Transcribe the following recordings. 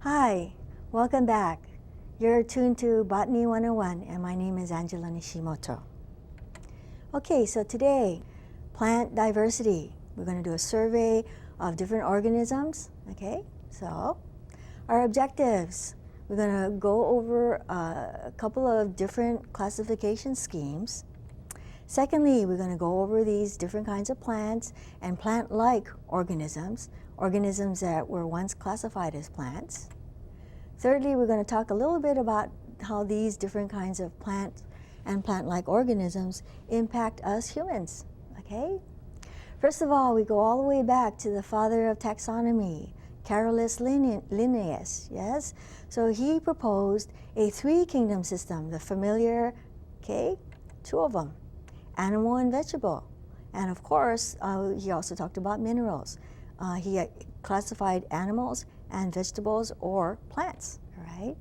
Hi, welcome back. You're tuned to Botany 101 and my name is Angela Nishimoto. Okay, so today, plant diversity. We're going to do a survey of different organisms, okay? So, our objectives. We're going to go over a couple of different classification schemes. Secondly, we're going to go over these different kinds of plants and plant-like organisms, organisms that were once classified as plants. Thirdly, we're going to talk a little bit about how these different kinds of plants and plant-like organisms impact us humans, okay? First of all, we go all the way back to the father of taxonomy, Carolus Linnaeus, yes? So he proposed a three-kingdom system, the familiar, okay, two of them, animal and vegetable. And of course, he also talked about minerals. He classified animals and vegetables or plants, right?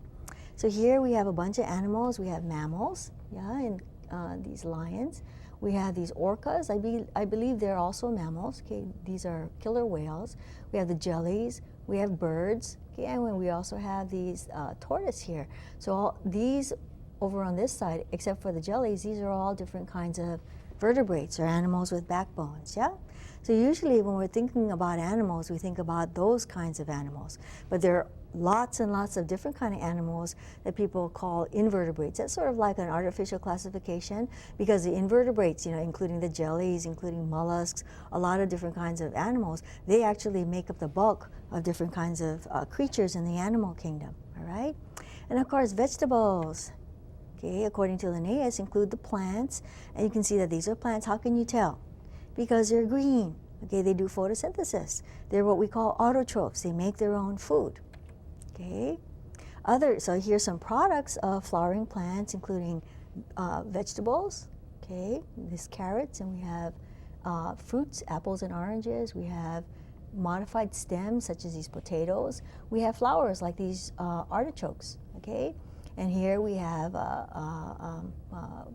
So here we have a bunch of animals. We have mammals, yeah, and these lions. We have these orcas. I believe they're also mammals. Okay, these are killer whales. We have the jellies. We have birds. Okay, and we also have these tortoise here. So all these over on this side, except for the jellies, these are all different kinds of vertebrates or animals with backbones, yeah? So usually when we're thinking about animals, we think about those kinds of animals. But there are lots and lots of different kind of animals that people call invertebrates. That's sort of like an artificial classification because the invertebrates, including the jellies, including mollusks, a lot of different kinds of animals, they actually make up the bulk of different kinds of creatures in the animal kingdom, all right? And of course, vegetables. Okay, according to Linnaeus, include the plants, and you can see that these are plants. How can you tell? Because they're green. Okay, they do photosynthesis. They're what we call autotrophs. They make their own food. Okay, so here's some products of flowering plants, including vegetables. Okay, these carrots, and we have fruits, apples and oranges. We have modified stems, such as these potatoes. We have flowers like these artichokes. Okay. And here we have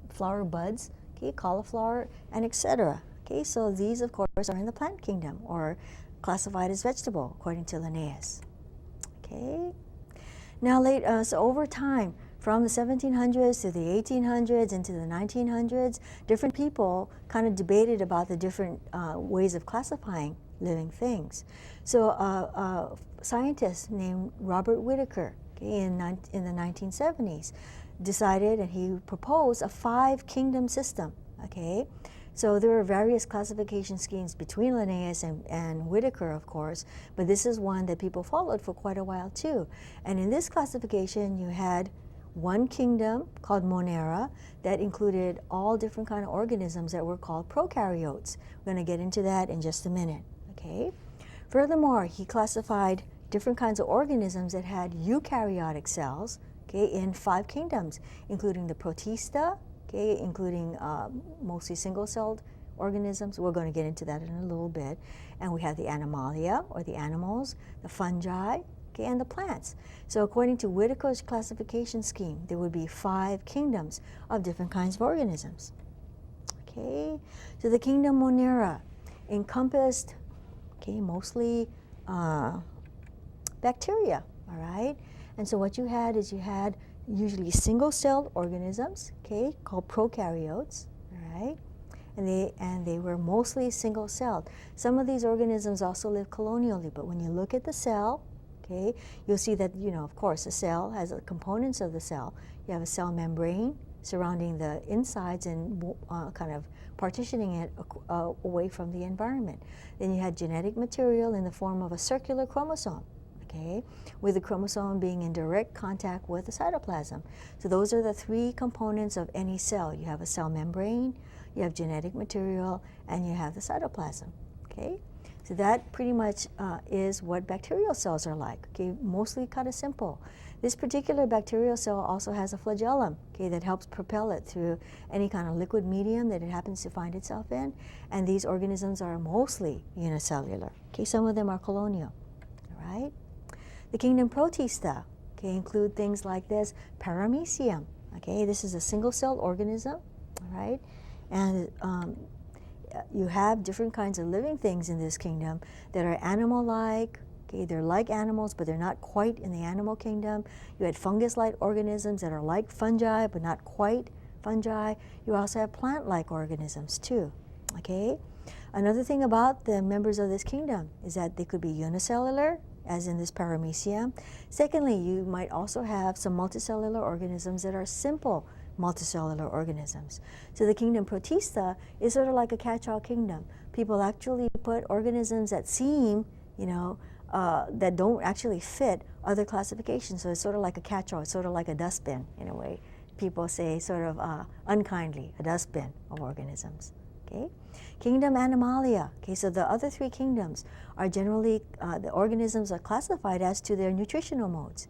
flower buds, okay, cauliflower, and etc. Okay, so these, of course, are in the plant kingdom or classified as vegetable, according to Linnaeus. Okay. Now, so over time, from the 1700s to the 1800s into the 1900s, different people kind of debated about the different ways of classifying living things. So a scientist named Robert Whittaker, in the 1970s, decided, and he proposed a 5-kingdom system, okay? So there are various classification schemes between Linnaeus and Whittaker, of course, but this is one that people followed for quite a while too. And in this classification, you had one kingdom called Monera that included all different kind of organisms that were called prokaryotes. We're going to get into that in just a minute, okay? Furthermore, he classified different kinds of organisms that had eukaryotic cells, okay, in 5 kingdoms, including the Protista, okay, including mostly single-celled organisms. We're going to get into that in a little bit. And we have the Animalia, or the animals, the fungi, okay, and the plants. So according to Whittaker's classification scheme, there would be 5 kingdoms of different kinds of organisms. Okay, so the kingdom Monera encompassed, okay, mostly bacteria, all right? And so what you had is you had usually single-celled organisms, okay, called prokaryotes, all right? And they were mostly single-celled. Some of these organisms also live colonially, but when you look at the cell, okay, you'll see that, of course, the cell has the components of the cell. You have a cell membrane surrounding the insides and kind of partitioning it away from the environment. Then you had genetic material in the form of a circular chromosome, okay, with the chromosome being in direct contact with the cytoplasm. So those are the 3 components of any cell. You have a cell membrane, you have genetic material, and you have the cytoplasm, okay? So that pretty much is what bacterial cells are like, okay, mostly kind of simple. This particular bacterial cell also has a flagellum, okay, that helps propel it through any kind of liquid medium that it happens to find itself in, and these organisms are mostly unicellular, okay, some of them are colonial, all right? The kingdom Protista, okay, include things like this, Paramecium, okay, this is a single-celled organism, all right, and you have different kinds of living things in this kingdom that are animal-like, Okay, they're like animals, but they're not quite in the animal kingdom. You had fungus-like organisms that are like fungi, but not quite fungi. You also have plant-like organisms too. Okay. Another thing about the members of this kingdom is that they could be unicellular, as in this paramecium. Secondly, you might also have some multicellular organisms that are simple multicellular organisms. So the kingdom Protista is sort of like a catch-all kingdom. People actually put organisms that seem, that don't actually fit other classifications. So it's sort of like a catch-all. It's sort of like a dustbin in a way. People say sort of unkindly, a dustbin of organisms. Okay. Kingdom Animalia. Okay, so the other three kingdoms are generally, the organisms are classified as to their nutritional modes.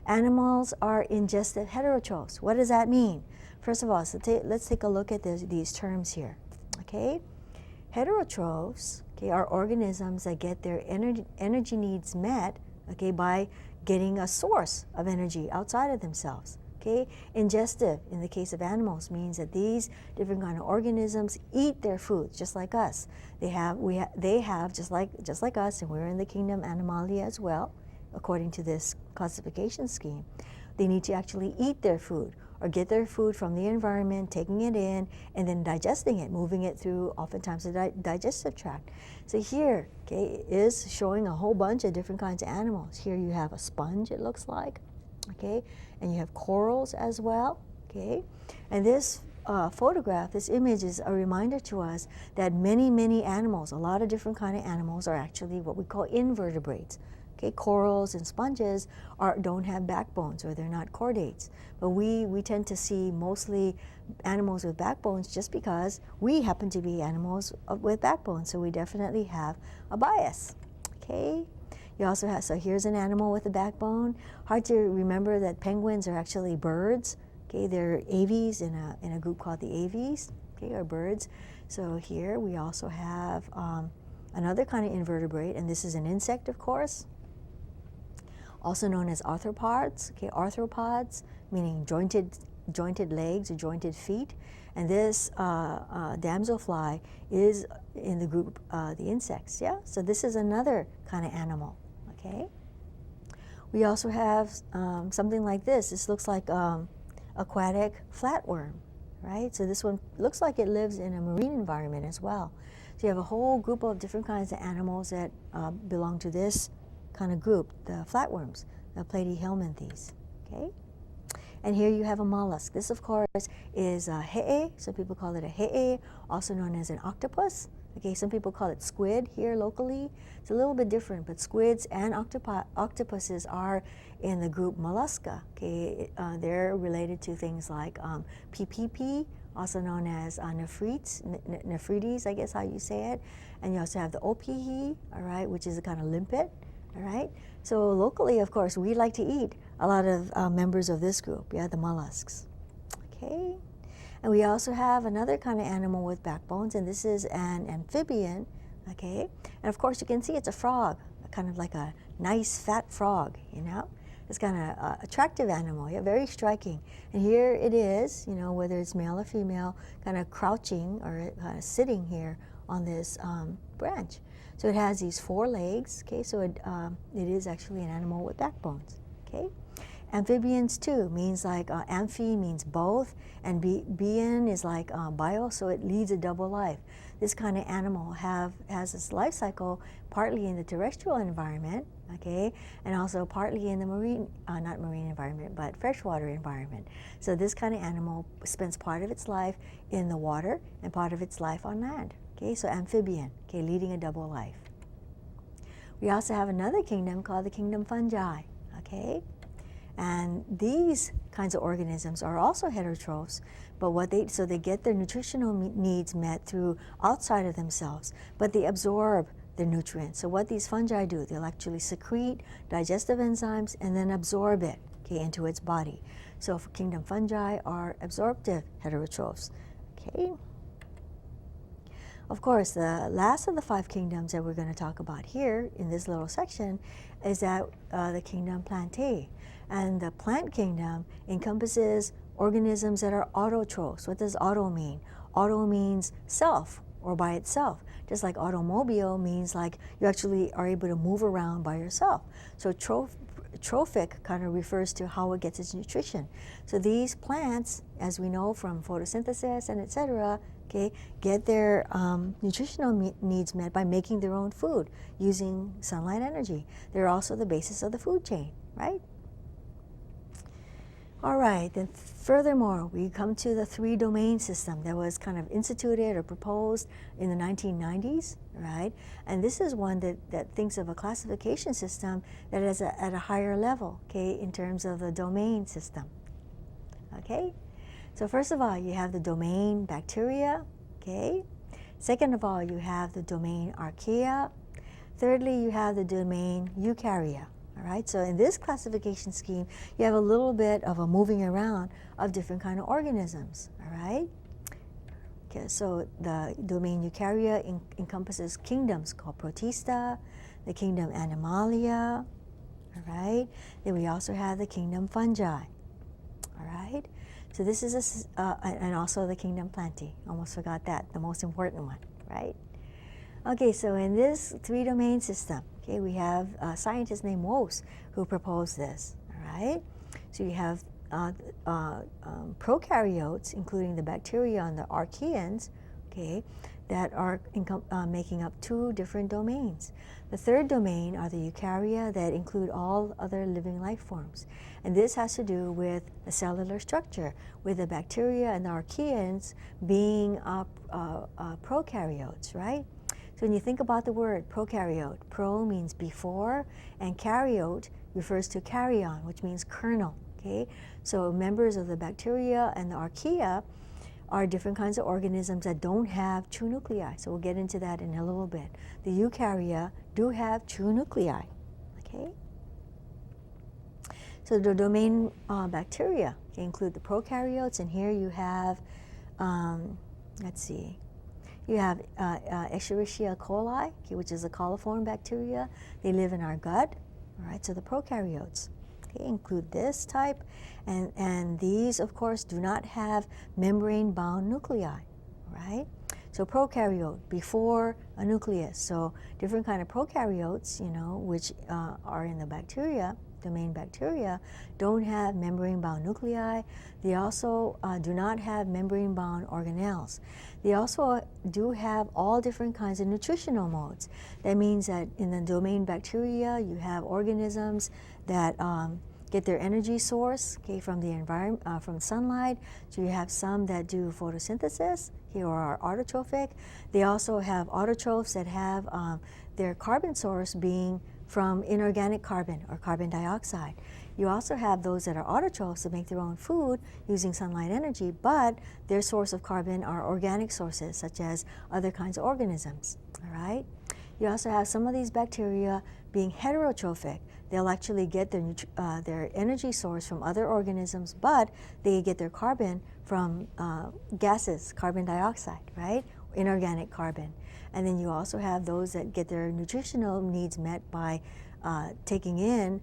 Animals are ingestive heterotrophs. What does that mean? First of all, so let's take a look at these terms here. Okay, heterotrophs, okay, are organisms that get their energy needs met, okay, by getting a source of energy outside of themselves. Okay, ingestive in the case of animals means that these different kind of organisms eat their food just like us. They have just like us, and we're in the kingdom Animalia as well, according to this classification scheme. They need to actually eat their food or get their food from the environment, taking it in, and then digesting it, moving it through oftentimes the digestive tract. So here, okay, is showing a whole bunch of different kinds of animals. Here you have a sponge, it looks like. Okay, and you have corals as well. Okay, and this photograph, this image is a reminder to us that many animals, a lot of different kind of animals, are actually what we call invertebrates. Okay, corals and sponges don't have backbones, or they're not chordates. But we tend to see mostly animals with backbones just because we happen to be animals with backbones. So we definitely have a bias. Okay. You also have, so here's an animal with a backbone. Hard to remember that penguins are actually birds. Okay, they're aves in a group called the aves. Okay, or birds. So here we also have another kind of invertebrate, and this is an insect, of course, also known as arthropods. Okay, arthropods meaning jointed legs or jointed feet, and this damselfly is in the group the insects. Yeah, so this is another kind of animal. Okay. We also have something like this. This looks like aquatic flatworm, right? So this one looks like it lives in a marine environment as well. So you have a whole group of different kinds of animals that belong to this kind of group, the flatworms, the platyhelminthes. Okay. And here you have a mollusk. This, of course, is a he'e. Some people call it a he'e, also known as an octopus. Okay, some people call it squid here locally. It's a little bit different, but squids and octopuses are in the group Mollusca. Okay, they're related to things like PPP, also known as nephrites, I guess how you say it. And you also have the opihi, all right, which is a kind of limpet, all right. So locally, of course, we like to eat a lot of members of this group, yeah, the mollusks. Okay. And we also have another kind of animal with backbones, and this is an amphibian, okay? And of course you can see it's a frog, kind of like a nice fat frog, It's kind of attractive animal, yeah, very striking. And here it is, whether it's male or female, kind of crouching or kind of sitting here on this branch. So it has these 4 legs, okay? So it is actually an animal with backbones, okay? Amphibians too means like amphi means both, and bien is like bio, so it leads a double life. This kind of animal has its life cycle partly in the terrestrial environment, okay, and also partly in the not marine environment, but freshwater environment. So this kind of animal spends part of its life in the water and part of its life on land. Okay, so amphibian, okay, leading a double life. We also have another kingdom called the kingdom fungi, okay. And these kinds of organisms are also heterotrophs, but they get their nutritional needs met through outside of themselves, but they absorb the nutrients. So what these fungi do, they'll actually secrete digestive enzymes and then absorb it, okay, into its body. So for kingdom fungi are absorptive heterotrophs, okay. Of course, the last of the 5 kingdoms that we're going to talk about here in this little section is that the kingdom Plantae. And the plant kingdom encompasses organisms that are autotrophs. What does auto mean? Auto means self or by itself. just like automobile means like you actually are able to move around by yourself. So trophic kind of refers to how it gets its nutrition. So these plants, as we know from photosynthesis and etc., okay, get their nutritional needs met by making their own food using sunlight energy. They're also the basis of the food chain, right? All right, then furthermore, we come to the three-domain system that was kind of instituted or proposed in the 1990s, right? And this is one that thinks of a classification system that is at a higher level, okay, in terms of the domain system, okay? So first of all, you have the domain bacteria, okay? Second of all, you have the domain archaea. Thirdly, you have the domain eukarya. All right, so in this classification scheme, you have a little bit of a moving around of different kind of organisms, all right? Okay, so the domain eukarya encompasses kingdoms called Protista, the kingdom Animalia, all right? Then we also have the kingdom Fungi, all right? So this is, and also the kingdom Plantae, almost forgot that, the most important one, right? Okay, so in this three-domain system, okay, we have a scientist named Woese who proposed this, all right? So you have prokaryotes, including the bacteria and the archaeans, okay, that are making up two different domains. The third domain are the eukarya that include all other living life forms. And this has to do with the cellular structure, with the bacteria and the archaeans being prokaryotes, right? So when you think about the word prokaryote, pro means before, and karyote refers to karyon, which means kernel, okay? So members of the bacteria and the archaea are different kinds of organisms that don't have true nuclei. So we'll get into that in a little bit. The eukarya do have true nuclei, okay? So the domain bacteria include the prokaryotes, and here you have, let's see, you have Escherichia coli, okay, which is a coliform bacteria. They live in our gut, all right? So the prokaryotes, okay, include this type, and these, of course, do not have membrane-bound nuclei, right? So prokaryote, before a nucleus. So different kind of prokaryotes, you know, which are in the bacteria, domain bacteria, don't have membrane-bound nuclei. They also do not have membrane-bound organelles. They also do have all different kinds of nutritional modes. That means that in the domain bacteria, you have organisms that get their energy source, okay, from the environment, from sunlight. So you have some that do photosynthesis, okay, or are autotrophic. They also have autotrophs that have their carbon source being from inorganic carbon or carbon dioxide. You also have those that are autotrophs that make their own food using sunlight energy, but their source of carbon are organic sources, such as other kinds of organisms, all right? You also have some of these bacteria being heterotrophic. They'll actually get their energy source from other organisms, but they get their carbon from gases, carbon dioxide, right? Inorganic carbon. And then you also have those that get their nutritional needs met by taking in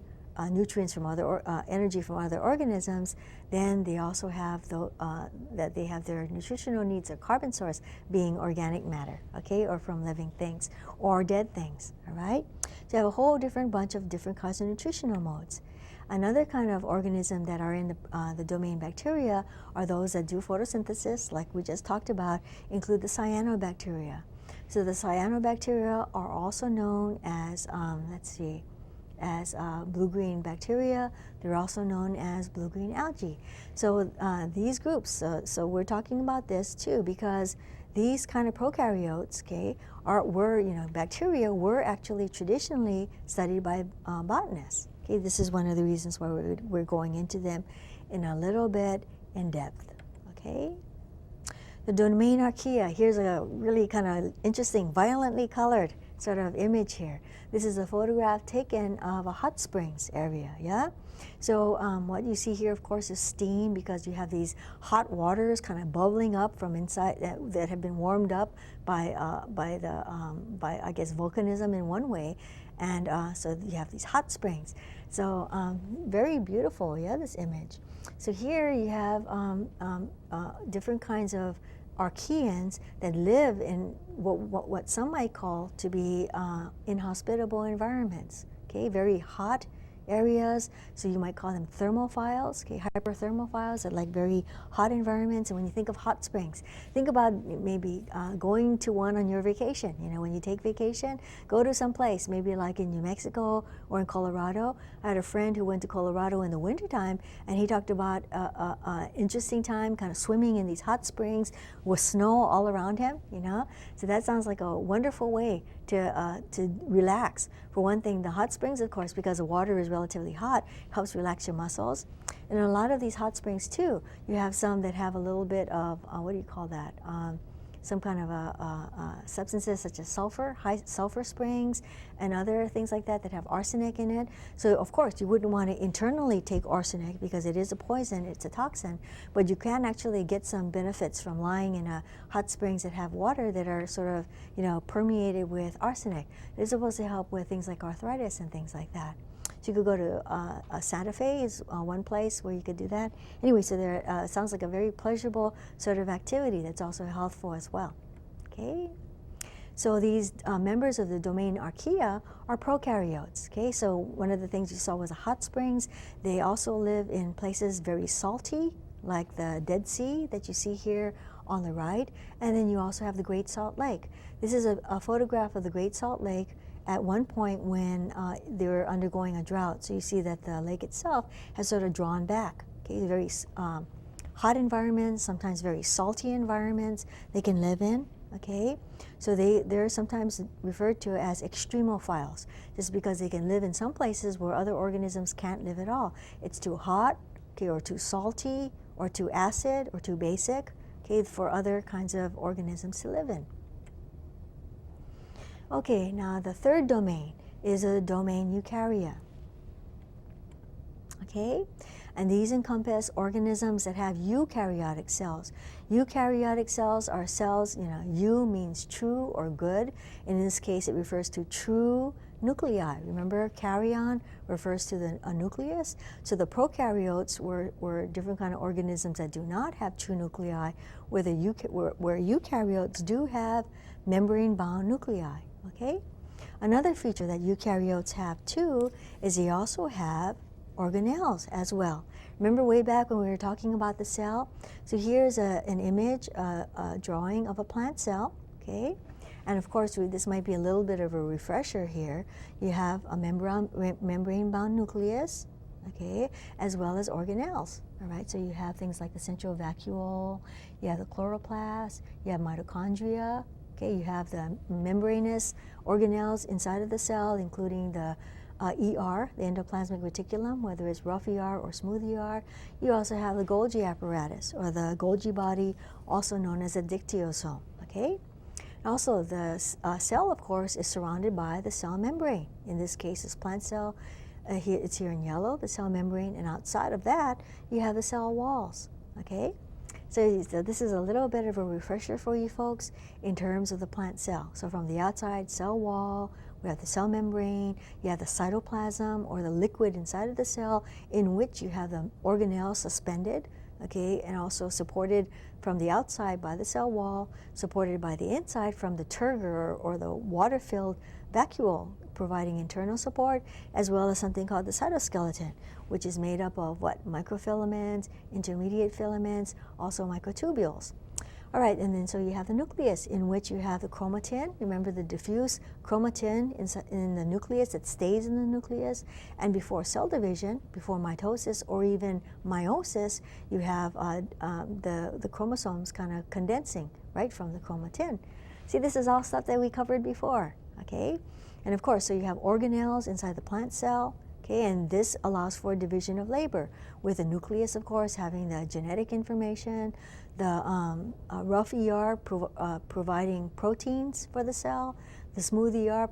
nutrients from other energy from other organisms. Then they also have that they have their nutritional needs, their carbon source being organic matter, okay, or from living things or dead things, all right? So you have a whole different bunch of different kinds of nutritional modes. Another kind of organism that are in the domain bacteria are those that do photosynthesis, like we just talked about, include the cyanobacteria. So the cyanobacteria are also known as, as blue-green bacteria. They're also known as blue-green algae. So these groups, so we're talking about this too, because these kind of prokaryotes, okay, bacteria were actually traditionally studied by botanists. Okay, this is one of the reasons why we're going into them in a little bit in depth, okay? The domain archaea, here's a really kind of interesting, violently colored sort of image here. This is a photograph taken of a hot springs area, yeah? So what you see here, of course, is steam, because you have these hot waters kind of bubbling up from inside that have been warmed up by I guess, volcanism in one way. And so you have these hot springs. So very beautiful, yeah, this image. So here you have different kinds of archaeans that live in what some might call to be inhospitable environments, okay, very hot areas, so you might call them thermophiles, okay, hyperthermophiles that like very hot environments. And when you think of hot springs, think about maybe going to one on your vacation. You know, when you take vacation, go to some place, maybe like in New Mexico or in Colorado. I had a friend who went to Colorado in the wintertime, and he talked about interesting time kind of swimming in these hot springs with snow all around him, you know. So that sounds like a wonderful way to relax. For one thing, the hot springs, of course, because the water is relatively hot, helps relax your muscles. And in a lot of these hot springs too, you have some that have a little bit of, what do you call that? Some kind of substances such as sulfur, high sulfur springs, and other things like that that have arsenic in it. So of course you wouldn't want to internally take arsenic because it is a poison, it's a toxin, but you can actually get some benefits from lying in hot springs that have water that are sort of, you know, permeated with arsenic. It's supposed to help with things like arthritis and things like that. So you could go to Santa Fe is one place where you could do that. Anyway, so there sounds like a very pleasurable sort of activity that's also healthful as well. Okay, so these members of the domain Archaea are prokaryotes. Okay, so one of the things you saw was the hot springs. They also live in places very salty, like the Dead Sea that you see here on the right, and then you also have the Great Salt Lake. This is a photograph of the Great Salt Lake at one point when they were undergoing a drought. So you see that the lake itself has sort of drawn back. Okay, very hot environments, sometimes very salty environments they can live in. Okay, so they're sometimes referred to as extremophiles, just because they can live in some places where other organisms can't live at all. It's too hot, okay, or too salty, or too acid, or too basic, okay, for other kinds of organisms to live in. Okay, now the third domain is a domain eukarya. Okay, and these encompass organisms that have eukaryotic cells. Eukaryotic cells are cells, you know, eu means true or good. In this case, it refers to true nuclei. Remember, karyon refers to a nucleus. So the prokaryotes were different kind of organisms that do not have true nuclei, where eukaryotes do have membrane-bound nuclei. Okay? Another feature that eukaryotes have too is they also have organelles as well. Remember way back when we were talking about the cell? So here's an image, a drawing of a plant cell, okay? And of course, this might be a little bit of a refresher here. You have a membrane-bound nucleus, okay, as well as organelles, all right? So you have things like the central vacuole, you have the chloroplast, you have mitochondria, okay, you have the membranous organelles inside of the cell, including the ER, the endoplasmic reticulum, whether it's rough ER or smooth ER. You also have the Golgi apparatus, or the Golgi body, also known as a dictyosome, okay? Also, the cell, of course, is surrounded by the cell membrane. In this case, this plant cell, it's here in yellow, the cell membrane, and outside of that, you have the cell walls, okay? So this is a little bit of a refresher for you folks in terms of the plant cell. So from the outside cell wall, we have the cell membrane, you have the cytoplasm, or the liquid inside of the cell, in which you have the organelle suspended, okay, and also supported from the outside by the cell wall, supported by the inside from the turgor, or the water-filled vacuole, providing internal support, as well as something called the cytoskeleton, which is made up of what? Microfilaments, intermediate filaments, also microtubules. All right, and then so you have the nucleus, in which you have the chromatin. Remember the diffuse chromatin in the nucleus that stays in the nucleus. And before cell division, before mitosis or even meiosis, you have the chromosomes kind of condensing, right, from the chromatin. See, this is all stuff that we covered before, okay? And of course, so you have organelles inside the plant cell, okay, and this allows for division of labor, with the nucleus, of course, having the genetic information, the rough ER providing proteins for the cell, the smooth ER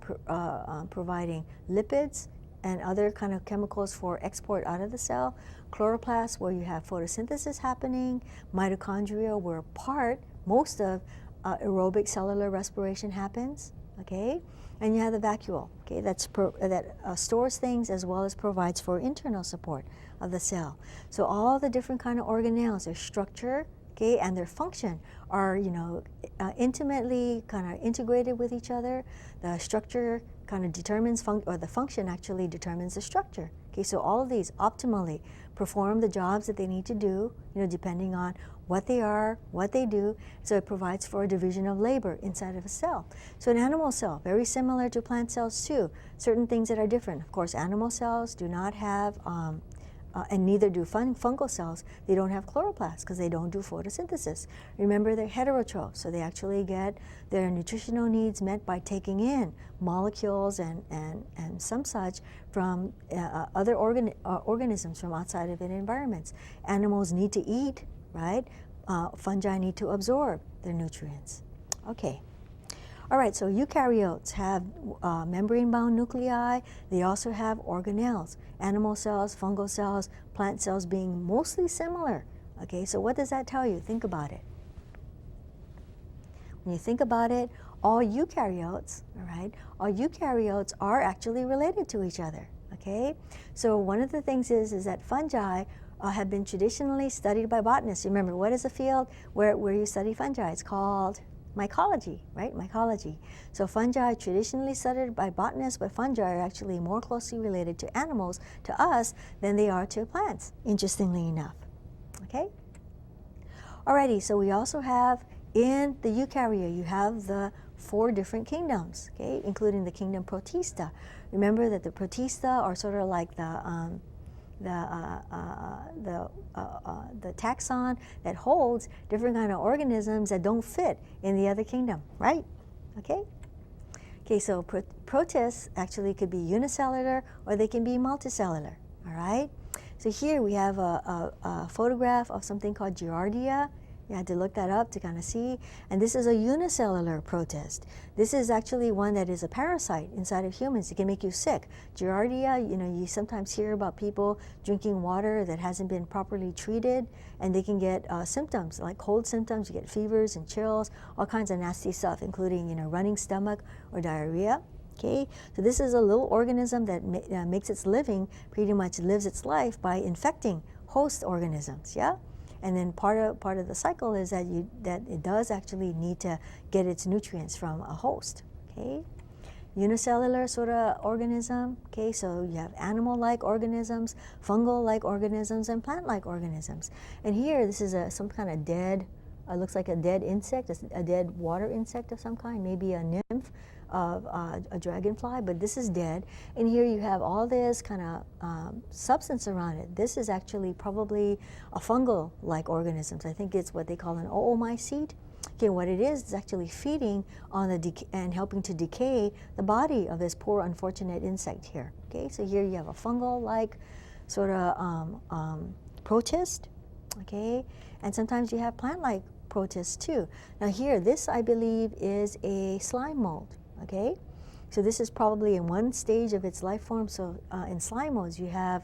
providing lipids and other kind of chemicals for export out of the cell, chloroplast, where you have photosynthesis happening, mitochondria, where most of aerobic cellular respiration happens, okay? And you have the vacuole, okay, that stores things as well as provides for internal support of the cell. So all the different kind of organelles, their structure, okay, and their function are, intimately kind of integrated with each other. The structure kind of determines, or the function actually determines the structure. Okay, so all of these optimally perform the jobs that they need to do, depending on what they are, what they do. So it provides for a division of labor inside of a cell. So an animal cell, very similar to plant cells too. Certain things that are different. Of course, animal cells do not have, and neither do fungal cells, they don't have chloroplasts because they don't do photosynthesis. Remember, they're heterotrophs, so they actually get their nutritional needs met by taking in molecules and some such from other organisms from outside of their environments. Animals need to eat, right? Fungi need to absorb their nutrients. Okay. All right, so eukaryotes have membrane-bound nuclei. They also have organelles. Animal cells, fungal cells, plant cells being mostly similar. Okay, so what does that tell you? Think about it. When you think about it, all eukaryotes, all right, all eukaryotes are actually related to each other. Okay, so one of the things is that fungi have been traditionally studied by botanists. Remember, what is a field where you study fungi? It's called mycology, right? Mycology. So fungi traditionally studied by botanists, but fungi are actually more closely related to animals, to us, than they are to plants, interestingly enough. Okay? Alrighty, so we also have in the eukarya, you have the 4 different kingdoms, okay, including the kingdom Protista. Remember that the Protista are sort of like the taxon that holds different kind of organisms that don't fit in the other kingdom, right? Okay. Okay, so protists actually could be unicellular or they can be multicellular. All right. So here we have a photograph of something called Giardia. You had to look that up to kind of see. And this is a unicellular protist. This is actually one that is a parasite inside of humans. It can make you sick. Giardia, you sometimes hear about people drinking water that hasn't been properly treated, and they can get symptoms, like cold symptoms. You get fevers and chills, all kinds of nasty stuff, including, running stomach or diarrhea. Okay, so this is a little organism that makes its living, pretty much lives its life by infecting host organisms, yeah? And then part of the cycle is that it does actually need to get its nutrients from a host. Okay, unicellular sort of organism. Okay, so you have animal-like organisms, fungal-like organisms, and plant-like organisms. And here, this is some kind of dead. Looks like a dead insect, a dead water insect of some kind, maybe a nymph of a dragonfly, but this is dead. And here you have all this kind of substance around it. This is actually probably a fungal-like organisms. I think it's what they call an oomycete. Okay, what it is actually feeding on and helping to decay the body of this poor unfortunate insect here. Okay, so here you have a fungal-like sort of protist. Okay, and sometimes you have plant-like protists too. Now here, this I believe is a slime mold. Okay, so this is probably in one stage of its life form. So in slime molds, you have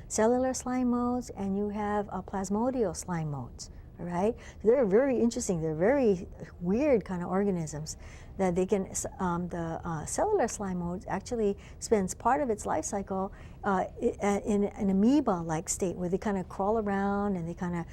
cellular slime molds and you have plasmodial slime molds. All right, so they're very interesting. They're very weird kind of organisms that they can. The cellular slime mold actually spends part of its life cycle in an amoeba-like state, where they kind of crawl around and they kind of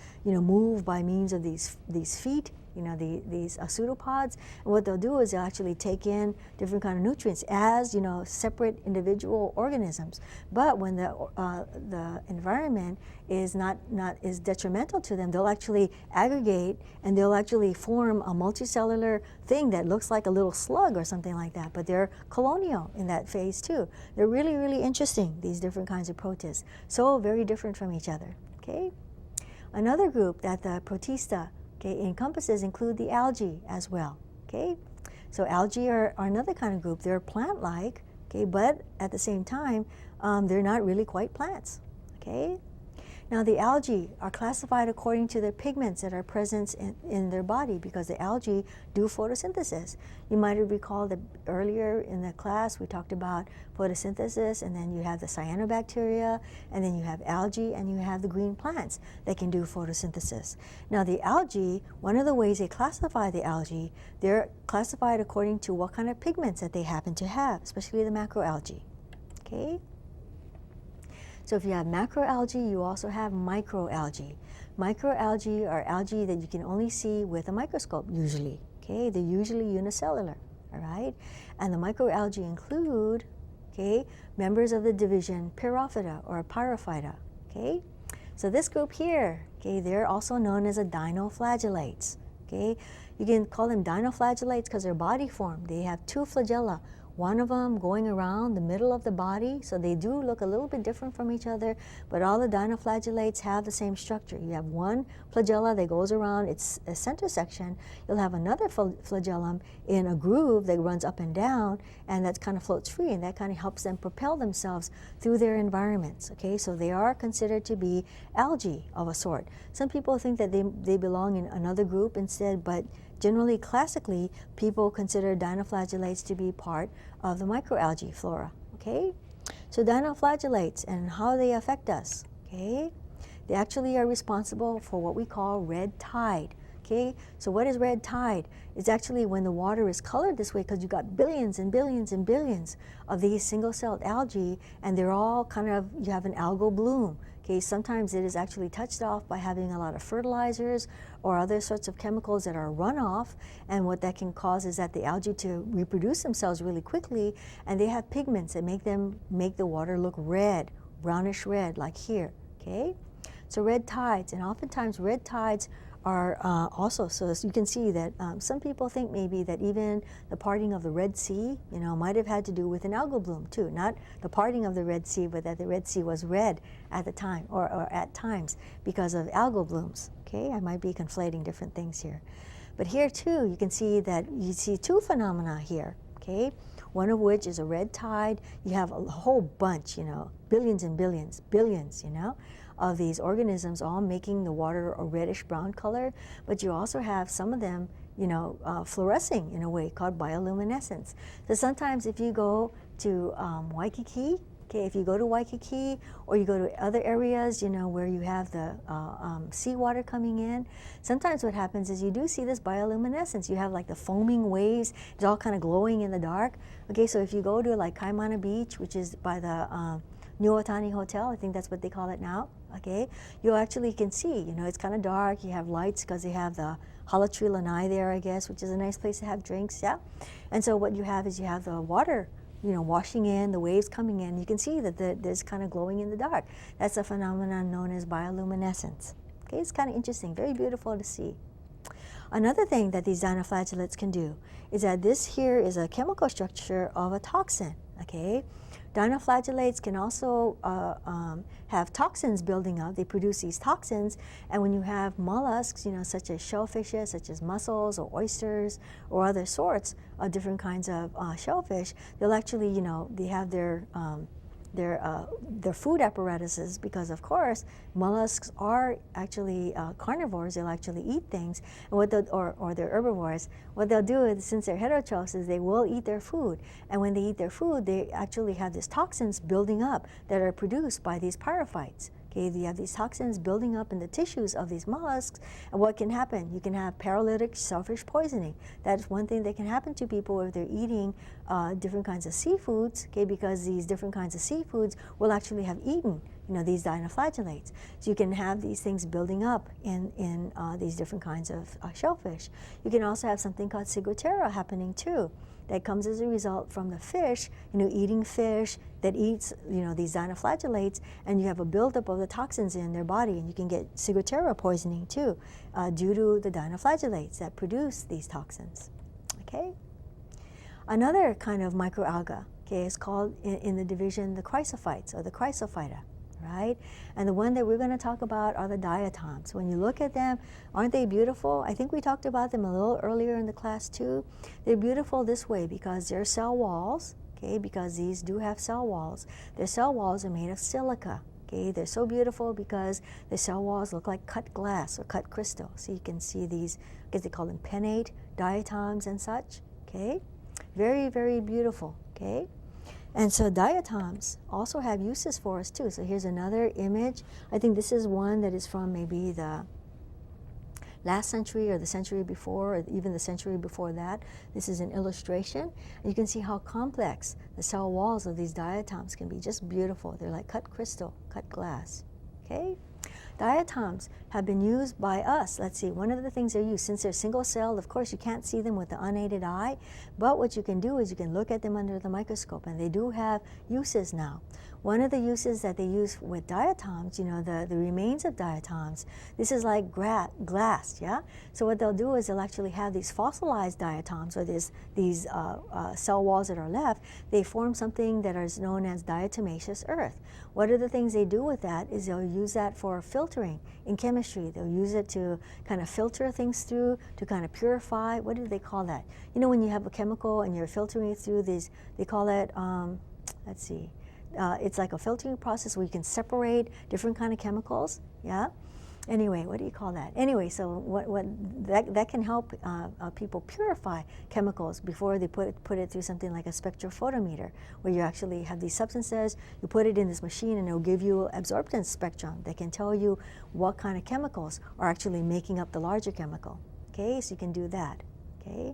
move by means of these feet. These pseudopods, and what they'll do is they'll actually take in different kind of nutrients as separate individual organisms. But when the environment is not is detrimental to them, they'll actually aggregate and they'll actually form a multicellular thing that looks like a little slug or something like that. But they're colonial in that phase too. They're really, really interesting, these different kinds of protists. So very different from each other. Okay. Another group that the Protista encompasses include the algae as well. Okay, so algae are another kind of group. They're plant-like, okay, but at the same time, they're not really quite plants. Okay, now the algae are classified according to the pigments that are present in their body, because the algae do photosynthesis. You might have recalled that earlier in the class we talked about photosynthesis, and then you have the cyanobacteria, and then you have algae, and you have the green plants that can do photosynthesis. Now the algae, one of the ways they classify the algae, they're classified according to what kind of pigments that they happen to have, especially the macroalgae. Okay? So if you have macroalgae, you also have microalgae. Microalgae are algae that you can only see with a microscope usually. Okay, they're usually unicellular, all right? And the microalgae include, okay, members of the division Pyrophyta or Pyrophyta, okay? So this group here, okay, they're also known as a dinoflagellates, okay? You can call them dinoflagellates because they're body form. They have two flagella, one of them going around the middle of the body, so they do look a little bit different from each other, but all the dinoflagellates have the same structure. You have one flagella that goes around its center section. You'll have another flagellum in a groove that runs up and down, and that kind of floats free, and that kind of helps them propel themselves through their environments, okay? So they are considered to be algae of a sort. Some people think that they belong in another group instead, but generally, classically, people consider dinoflagellates to be part of the microalgae flora, okay? So dinoflagellates and how they affect us, okay? They actually are responsible for what we call red tide, okay? So what is red tide? It's actually when the water is colored this way because you've got billions and billions and billions of these single-celled algae, and they're all kind of, you have an algal bloom. Okay, sometimes it is actually touched off by having a lot of fertilizers or other sorts of chemicals that are runoff, and what that can cause is that the algae to reproduce themselves really quickly, and they have pigments that make the water look red, brownish red, like here, okay? So red tides, and oftentimes red tides are also, so as you can see that some people think maybe that even the parting of the Red Sea, you know, might have had to do with an algal bloom too. Not the parting of the Red Sea, but that the Red Sea was red at the time, or at times, because of algal blooms. Okay, I might be conflating different things here. But here too, you can see that you see two phenomena here, okay? One of which is a red tide. You have a whole bunch, you know, billions and billions, billions, you know, of these organisms all making the water a reddish brown color, but you also have some of them, you know, fluorescing in a way called bioluminescence. So sometimes if you go to Waikiki, okay, if you go to Waikiki or you go to other areas, you know, where you have the seawater coming in, sometimes what happens is you do see this bioluminescence. You have like the foaming waves, it's all kind of glowing in the dark. Okay, so if you go to like Kaimana Beach, which is by the New Botany Hotel, I think that's what they call it now, okay, you actually can see, you know, it's kind of dark, you have lights because they have the Halatree Lanai there, I guess, which is a nice place to have drinks, yeah? And so what you have is you have the water, you know, washing in, the waves coming in. You can see that there's kind of glowing in the dark. That's a phenomenon known as bioluminescence. Okay, it's kind of interesting, very beautiful to see. Another thing that these dinoflagellates can do is that this here is a chemical structure of a toxin, okay? Dinoflagellates can also have toxins building up. They produce these toxins, and when you have mollusks, you know, such as shellfishes, such as mussels or oysters or other sorts of different kinds of shellfish, they'll actually, you know, they have their food apparatuses, because of course mollusks are actually carnivores. They'll actually eat things, and what or they're herbivores. What they'll do is, since they're heterotrophs, is they will eat their food, and when they eat their food, they actually have these toxins building up that are produced by these pyrophytes. Okay, you have these toxins building up in the tissues of these mollusks, and what can happen? You can have paralytic shellfish poisoning. That's one thing that can happen to people if they're eating different kinds of seafoods, okay, because these different kinds of seafoods will actually have eaten, you know, these dinoflagellates. So you can have these things building up in these different kinds of shellfish. You can also have something called ciguatera happening too. That comes as a result from the fish, you know, eating fish that eats, you know, these dinoflagellates, and you have a buildup of the toxins in their body, and you can get ciguatera poisoning too, due to the dinoflagellates that produce these toxins. Okay. Another kind of microalga, okay, is called in the division the chrysophytes or the chrysophyta. Right? And the one that we're going to talk about are the diatoms. When you look at them, aren't they beautiful? I think we talked about them a little earlier in the class too. They're beautiful this way because they're cell walls, okay, because these do have cell walls. Their cell walls are made of silica. Okay, they're so beautiful because the cell walls look like cut glass or cut crystal. So you can see these, I guess they call them pinnate diatoms and such. Okay, very, very beautiful. Okay. And so diatoms also have uses for us too. So here's another image. I think this is one that is from maybe the last century or the century before, or even the century before that. This is an illustration. And you can see how complex the cell walls of these diatoms can be. Just beautiful. They're like cut crystal, cut glass. Okay? Diatoms have been used by us. Let's see, one of the things they're used, since they're single-celled, of course you can't see them with the unaided eye, but what you can do is you can look at them under the microscope, and they do have uses now. One of the uses that they use with diatoms, you know, the remains of diatoms, this is like glass, yeah? So what they'll do is they'll actually have these fossilized diatoms, or these cell walls that are left, they form something that is known as diatomaceous earth. What are the things they do with that is they'll use that for filtering in chemistry. They'll use it to kind of filter things through, to kind of purify. What do they call that? You know, when you have a chemical and you're filtering it through these, they call it, let's see, it's like a filtering process where you can separate different kind of chemicals, yeah? Anyway, what do you call that? Anyway, so that can help people purify chemicals before they put it through something like a spectrophotometer, where you actually have these substances, you put it in this machine and it'll give you absorptance spectrum that can tell you what kind of chemicals are actually making up the larger chemical, okay? So you can do that, okay?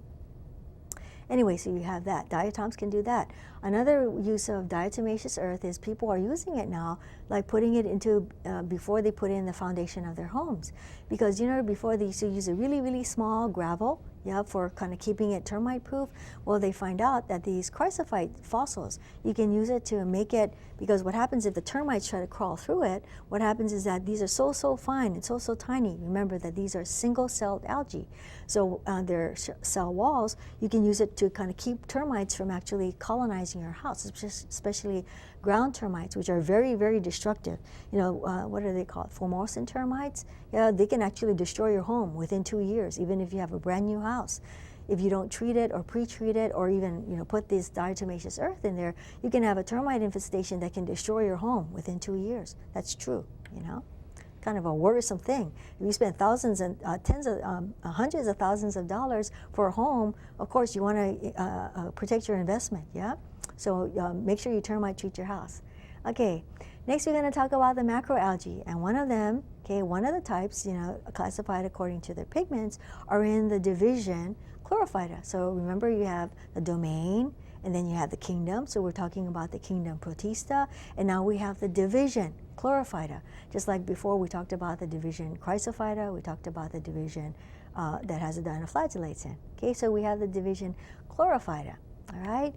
Anyway, so you have that. Diatoms can do that. Another use of diatomaceous earth is people are using it now, like putting it into, before they put in the foundation of their homes. Because, you know, before they used to use a really, really small gravel, yeah, for kind of keeping it termite proof. Well, they find out that these chrysophyte fossils, you can use it to make it, because what happens if the termites try to crawl through it, what happens is that these are so fine and so tiny. Remember that these are single-celled algae. So their cell walls, you can use it to kind of keep termites from actually colonizing your house, especially ground termites, which are very, very destructive. You know, what are they called? Formosan termites? Yeah, they can actually destroy your home within 2 years, even if you have a brand new house. If you don't treat it or pre-treat it, or even, you know, put this diatomaceous earth in there, you can have a termite infestation that can destroy your home within 2 years. That's true, you know. Kind of a worrisome thing. If you spend thousands and hundreds of thousands of dollars for a home, of course you want to protect your investment, yeah? So make sure you termite treat your house. Okay, next we're going to talk about the macroalgae, and one of them, okay, one of the types, you know, classified according to their pigments, are in the division Chlorophyta. So remember, you have the domain, and then you have the kingdom. So we're talking about the kingdom Protista, and now we have the division Chlorophyta. Just like before, we talked about the division Chrysophyta, we talked about the division that has the dinoflagellates in. Okay, so we have the division Chlorophyta, all right?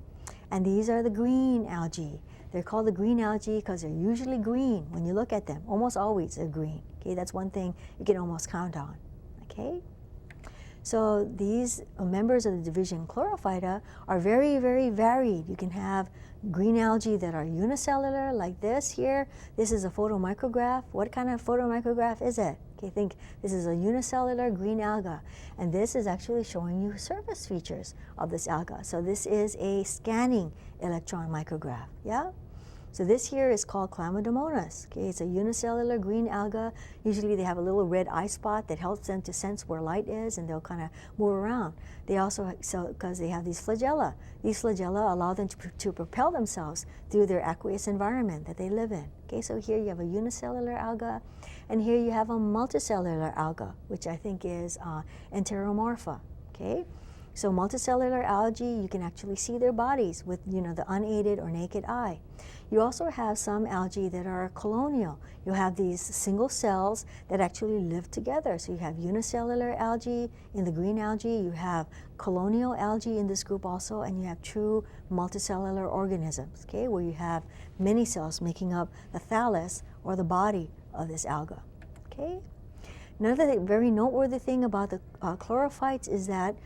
And these are the green algae. They're called the green algae because they're usually green when you look at them. Almost always they're green. Okay, that's one thing you can almost count on. Okay? So these members of the division Chlorophyta are very, very varied. You can have green algae that are unicellular, like this here. This is a photomicrograph. What kind of photomicrograph is it? Okay, think this is a unicellular green alga, and this is actually showing you surface features of this alga. So this is a scanning electron micrograph, yeah? So this here is called Chlamydomonas. Okay, it's a unicellular green alga. Usually they have a little red eye spot that helps them to sense where light is, and they'll kind of move around. They also, because they have these flagella. These flagella allow them to propel themselves through their aqueous environment that they live in. Okay, so here you have a unicellular alga, and here you have a multicellular alga, which I think is Enteromorpha. Okay. So multicellular algae, you can actually see their bodies with, you know, the unaided or naked eye. You also have some algae that are colonial. You have these single cells that actually live together. So you have unicellular algae in the green algae, you have colonial algae in this group also, and you have true multicellular organisms, okay, where you have many cells making up the thallus or the body of this alga, okay? Another very noteworthy thing about the chlorophytes is that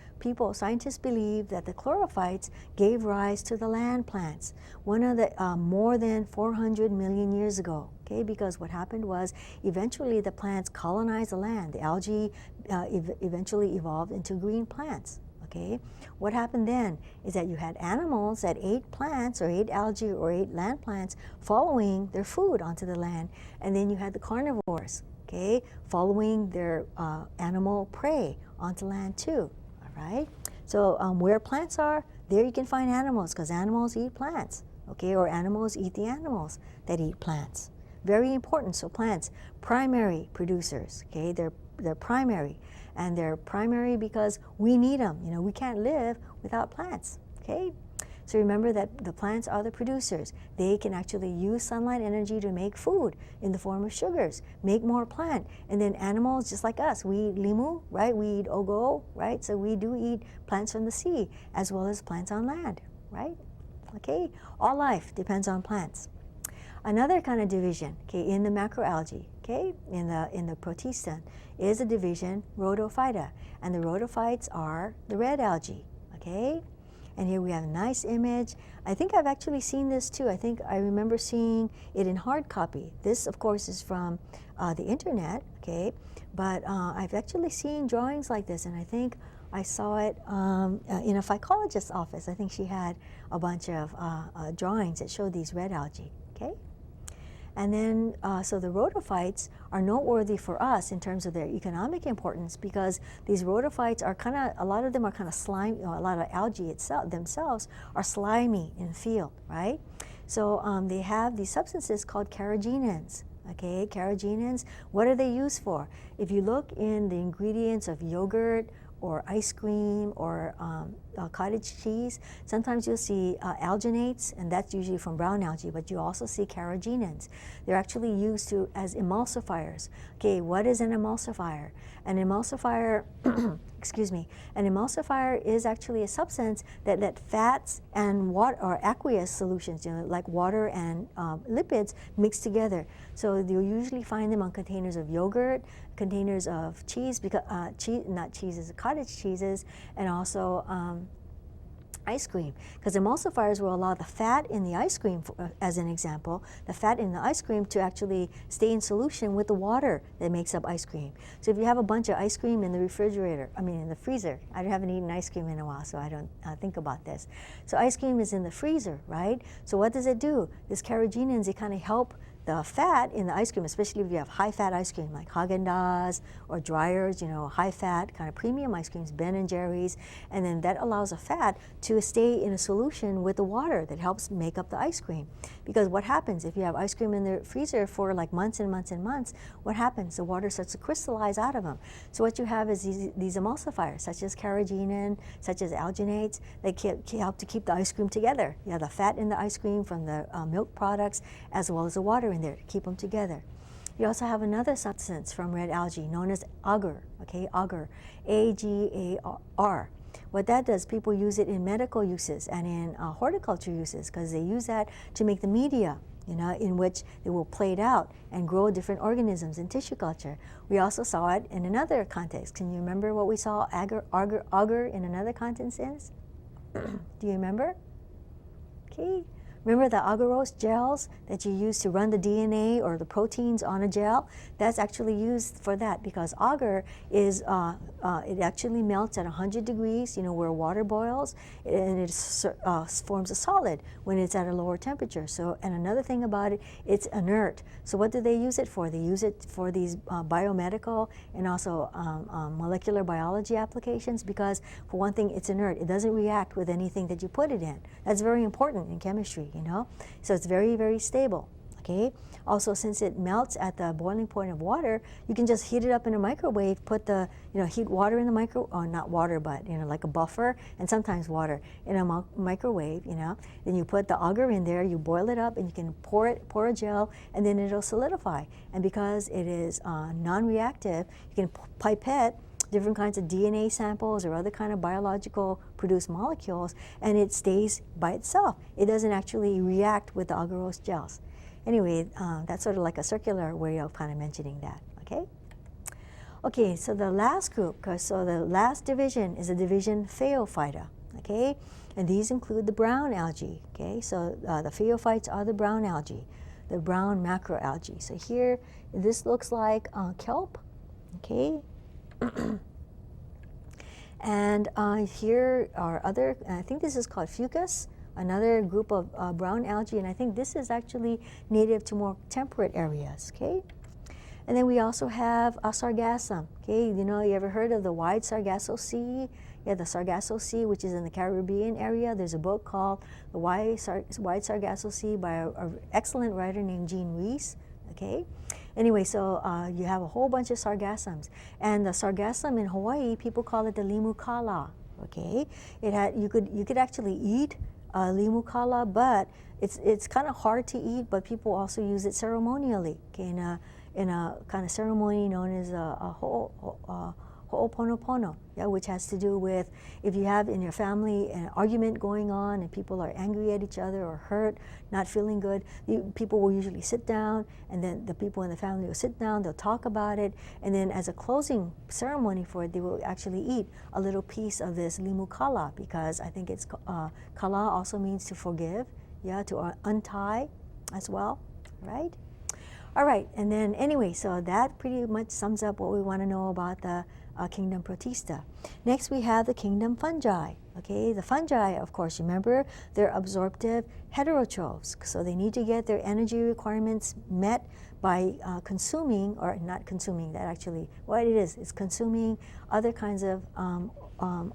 scientists believe that the chlorophytes gave rise to the land plants, one of the more than 400 million years ago. Okay, because what happened was eventually the plants colonized the land. The algae eventually evolved into green plants. Okay, what happened then is that you had animals that ate plants or ate algae or ate land plants following their food onto the land, and then you had the carnivores. Okay, following their animal prey onto land too, all right? So where plants are, there you can find animals, because animals eat plants, okay? Or animals eat the animals that eat plants. Very important. So plants, primary producers, okay? They're primary, and they're primary because we need them. You know, we can't live without plants, okay? So remember that the plants are the producers. They can actually use sunlight energy to make food in the form of sugars, make more plant. And then animals, just like us, we eat limu, right? We eat ogo, right? So we do eat plants from the sea as well as plants on land, right? Okay, all life depends on plants. Another kind of division, okay, in the macroalgae, okay, in the Protistan, is a division Rhodophyta, and the rhodophytes are the red algae, okay. And here we have a nice image. I think I've actually seen this too. I think I remember seeing it in hard copy. This, of course, is from the internet, okay, but I've actually seen drawings like this, and I think I saw it in a phycologist's office. I think she had a bunch of drawings that showed these red algae, okay. And then, so the rhodophytes are noteworthy for us in terms of their economic importance, because these rhodophytes are kind of, a lot of them are kind of slimy, a lot of algae themselves are slimy in field, right? So they have these substances called carrageenans. Okay, carrageenans, what are they used for? If you look in the ingredients of yogurt or ice cream or cottage cheese, sometimes you'll see alginates, and that's usually from brown algae, but you also see carrageenans. They're actually used as emulsifiers. Okay, what is an emulsifier? An emulsifier, excuse me, an emulsifier is actually a substance that let fats and water or aqueous solutions, you know, like water and lipids, mix together. So you'll usually find them on containers of yogurt, containers of cheese, because not cheeses, cottage cheeses, and also ice cream, because emulsifiers will allow the fat in the ice cream, as an example, the fat in the ice cream to actually stay in solution with the water that makes up ice cream. So if you have a bunch of ice cream in the refrigerator, in the freezer, I haven't eaten ice cream in a while, so I don't think about this. So ice cream is in the freezer, right? So what does it do? These carrageenans, they kind of help the fat in the ice cream, especially if you have high-fat ice cream like Haagen-Dazs or Dreyer's, you know, high-fat kind of premium ice creams, Ben & Jerry's, and then that allows the fat to stay in a solution with the water that helps make up the ice cream. Because what happens if you have ice cream in the freezer for like months and months and months, what happens? The water starts to crystallize out of them. So what you have is these emulsifiers, such as carrageenan, such as alginates, that help to keep the ice cream together. You have the fat in the ice cream from the milk products, as well as the water in there to keep them together. You also have another substance from red algae known as agar, okay, agar, A-G-A-R. What that does, people use it in medical uses and in horticulture uses, because they use that to make the media, you know, in which they will plate out and grow different organisms in tissue culture. We also saw it in another context. Can you remember what we saw agar in another context is? Do you remember? Okay. Remember the agarose gels that you use to run the DNA or the proteins on a gel? That's actually used for that, because agar is, it actually melts at 100 degrees, you know, where water boils, and it forms a solid when it's at a lower temperature. So, and another thing about it, it's inert. So what do they use it for? They use it for these biomedical and also molecular biology applications, because for one thing, it's inert. It doesn't react with anything that you put it in. That's very important in chemistry, you know. So it's very, very stable, okay? Also, since it melts at the boiling point of water, you can just heat it up in a microwave, put the, you know, heat water in the or not water, but, you know, like a buffer, and sometimes water in a microwave, you know. Then you put the agar in there, you boil it up, and you can pour a gel, and then it'll solidify. And because it is non-reactive, you can pipette different kinds of DNA samples or other kind of biological produced molecules, and it stays by itself. It doesn't actually react with the agarose gels. Anyway, that's sort of like a circular way of kind of mentioning that, okay? Okay, so the last group, so the last division is a division Phaeophyta, okay? And these include the brown algae, okay? So the phaeophytes are the brown algae, the brown macroalgae. So here, this looks like kelp, okay? And here are other, I think this is called fucus, another group of brown algae, and I think this is actually native to more temperate areas, okay? And then we also have a sargassum, okay? You know, you ever heard of the Wide Sargasso Sea? Yeah, the Sargasso Sea, which is in the Caribbean area. There's a book called The Wide Sargasso Sea by an excellent writer named Jean Rees, okay? Anyway, so you have a whole bunch of sargassums, and the sargassum in Hawaii, people call it the limu kala. Okay, you could actually eat limukala, but it's kind of hard to eat, but people also use it ceremonially, okay, in a kind of ceremony known as a ho'oponopono, yeah, which has to do with if you have in your family an argument going on and people are angry at each other or hurt, not feeling good, people will usually sit down, and then the people in the family will sit down, they'll talk about it, and then as a closing ceremony for it, they will actually eat a little piece of this limu kala, because I think it's kala also means to forgive, yeah, to untie as well, right? All right, and then anyway, so that pretty much sums up what we want to know about the kingdom protista. Next, we have the kingdom fungi. Okay, the fungi, of course, remember, they're absorptive heterotrophs, so they need to get their energy requirements met by consuming, or not consuming, that actually, what it is consuming other kinds of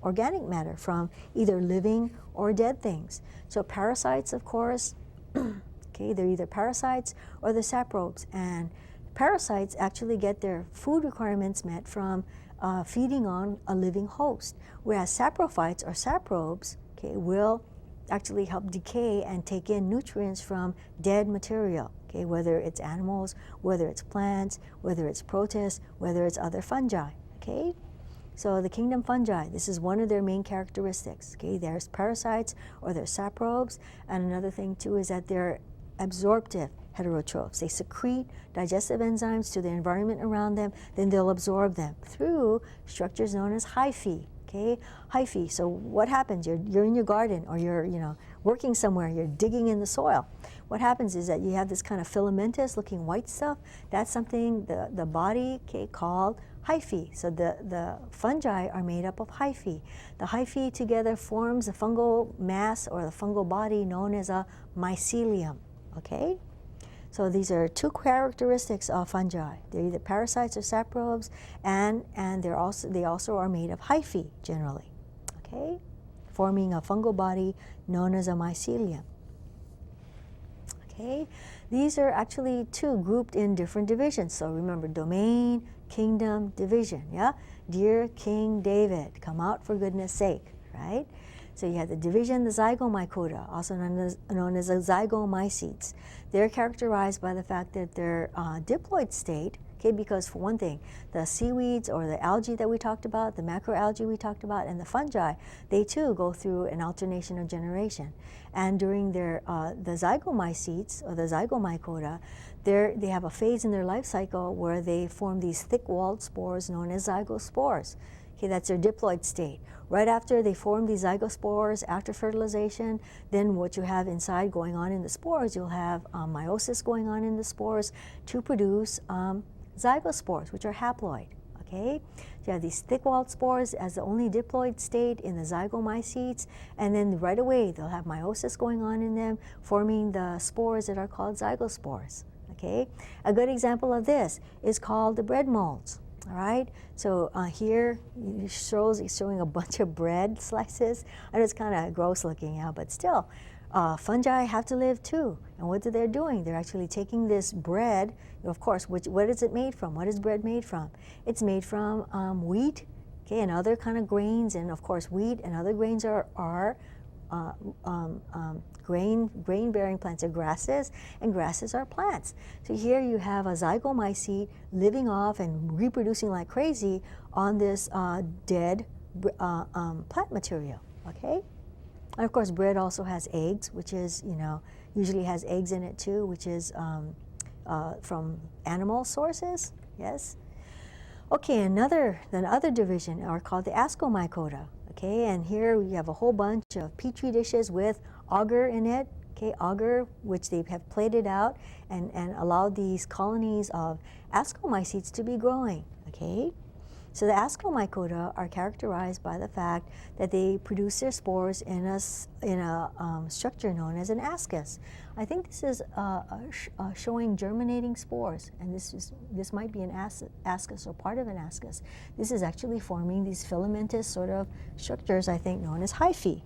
organic matter from either living or dead things. So parasites, of course, okay, they're either parasites or the saprobes, and parasites actually get their food requirements met from feeding on a living host, whereas saprophytes or saprobes, okay, will actually help decay and take in nutrients from dead material, okay, whether it's animals, whether it's plants, whether it's protists, whether it's other fungi, okay? So the kingdom fungi, this is one of their main characteristics, okay? There's parasites or there's saprobes, and another thing too is that they're absorptive heterotrophs. They secrete digestive enzymes to the environment around them, then they'll absorb them through structures known as hyphae. Okay, hyphae. So what happens? You're in your garden, or you're working somewhere. You're digging in the soil. What happens is that you have this kind of filamentous looking white stuff. That's something the body, okay, called hyphae. So the fungi are made up of hyphae. The hyphae together forms the fungal mass or the fungal body known as a mycelium. Okay. So these are two characteristics of fungi. They're either parasites or saprobes, and they also are made of hyphae generally, okay, forming a fungal body known as a mycelium. Okay, these are actually two grouped in different divisions. So remember, domain, kingdom, division. Yeah, dear King David, come out for goodness sake, right? So you have the division, the zygomycota, also known as the zygomycetes. They're characterized by the fact that they're diploid state, okay, because for one thing, the seaweeds or the algae that we talked about, the macroalgae we talked about, and the fungi, they too go through an alternation of generation. And during their the zygomycetes or the zygomycota, they have a phase in their life cycle where they form these thick-walled spores known as zygospores. Okay, that's their diploid state. Right after they form these zygospores, after fertilization, then what you have inside going on in the spores, you'll have meiosis going on in the spores to produce zygospores, which are haploid. Okay, so you have these thick-walled spores as the only diploid state in the zygomycetes, and then right away they'll have meiosis going on in them, forming the spores that are called zygospores. Okay, a good example of this is called the bread molds. All right, so here he's showing a bunch of bread slices. I know it's kind of gross looking, yeah, but still, fungi have to live too. And what they're doing, they're actually taking this bread, of course, what is it made from? What is bread made from? It's made from wheat, okay, and other kind of grains, and of course wheat and other grains are grain-bearing plants are grasses, and grasses are plants. So here you have a zygomycete living off and reproducing like crazy on this dead plant material, okay? And of course bread also has eggs, which is, usually has eggs in it too, which is from animal sources, yes? Okay, another division are called the ascomycota. Okay, and here we have a whole bunch of petri dishes with agar in it. Okay, agar, which they have plated out and allowed these colonies of ascomycetes to be growing. Okay, so the ascomycota are characterized by the fact that they produce their spores in a structure known as an ascus. I think this is showing germinating spores, and this might be an ascus or part of an ascus. This is actually forming these filamentous sort of structures, I think, known as hyphae.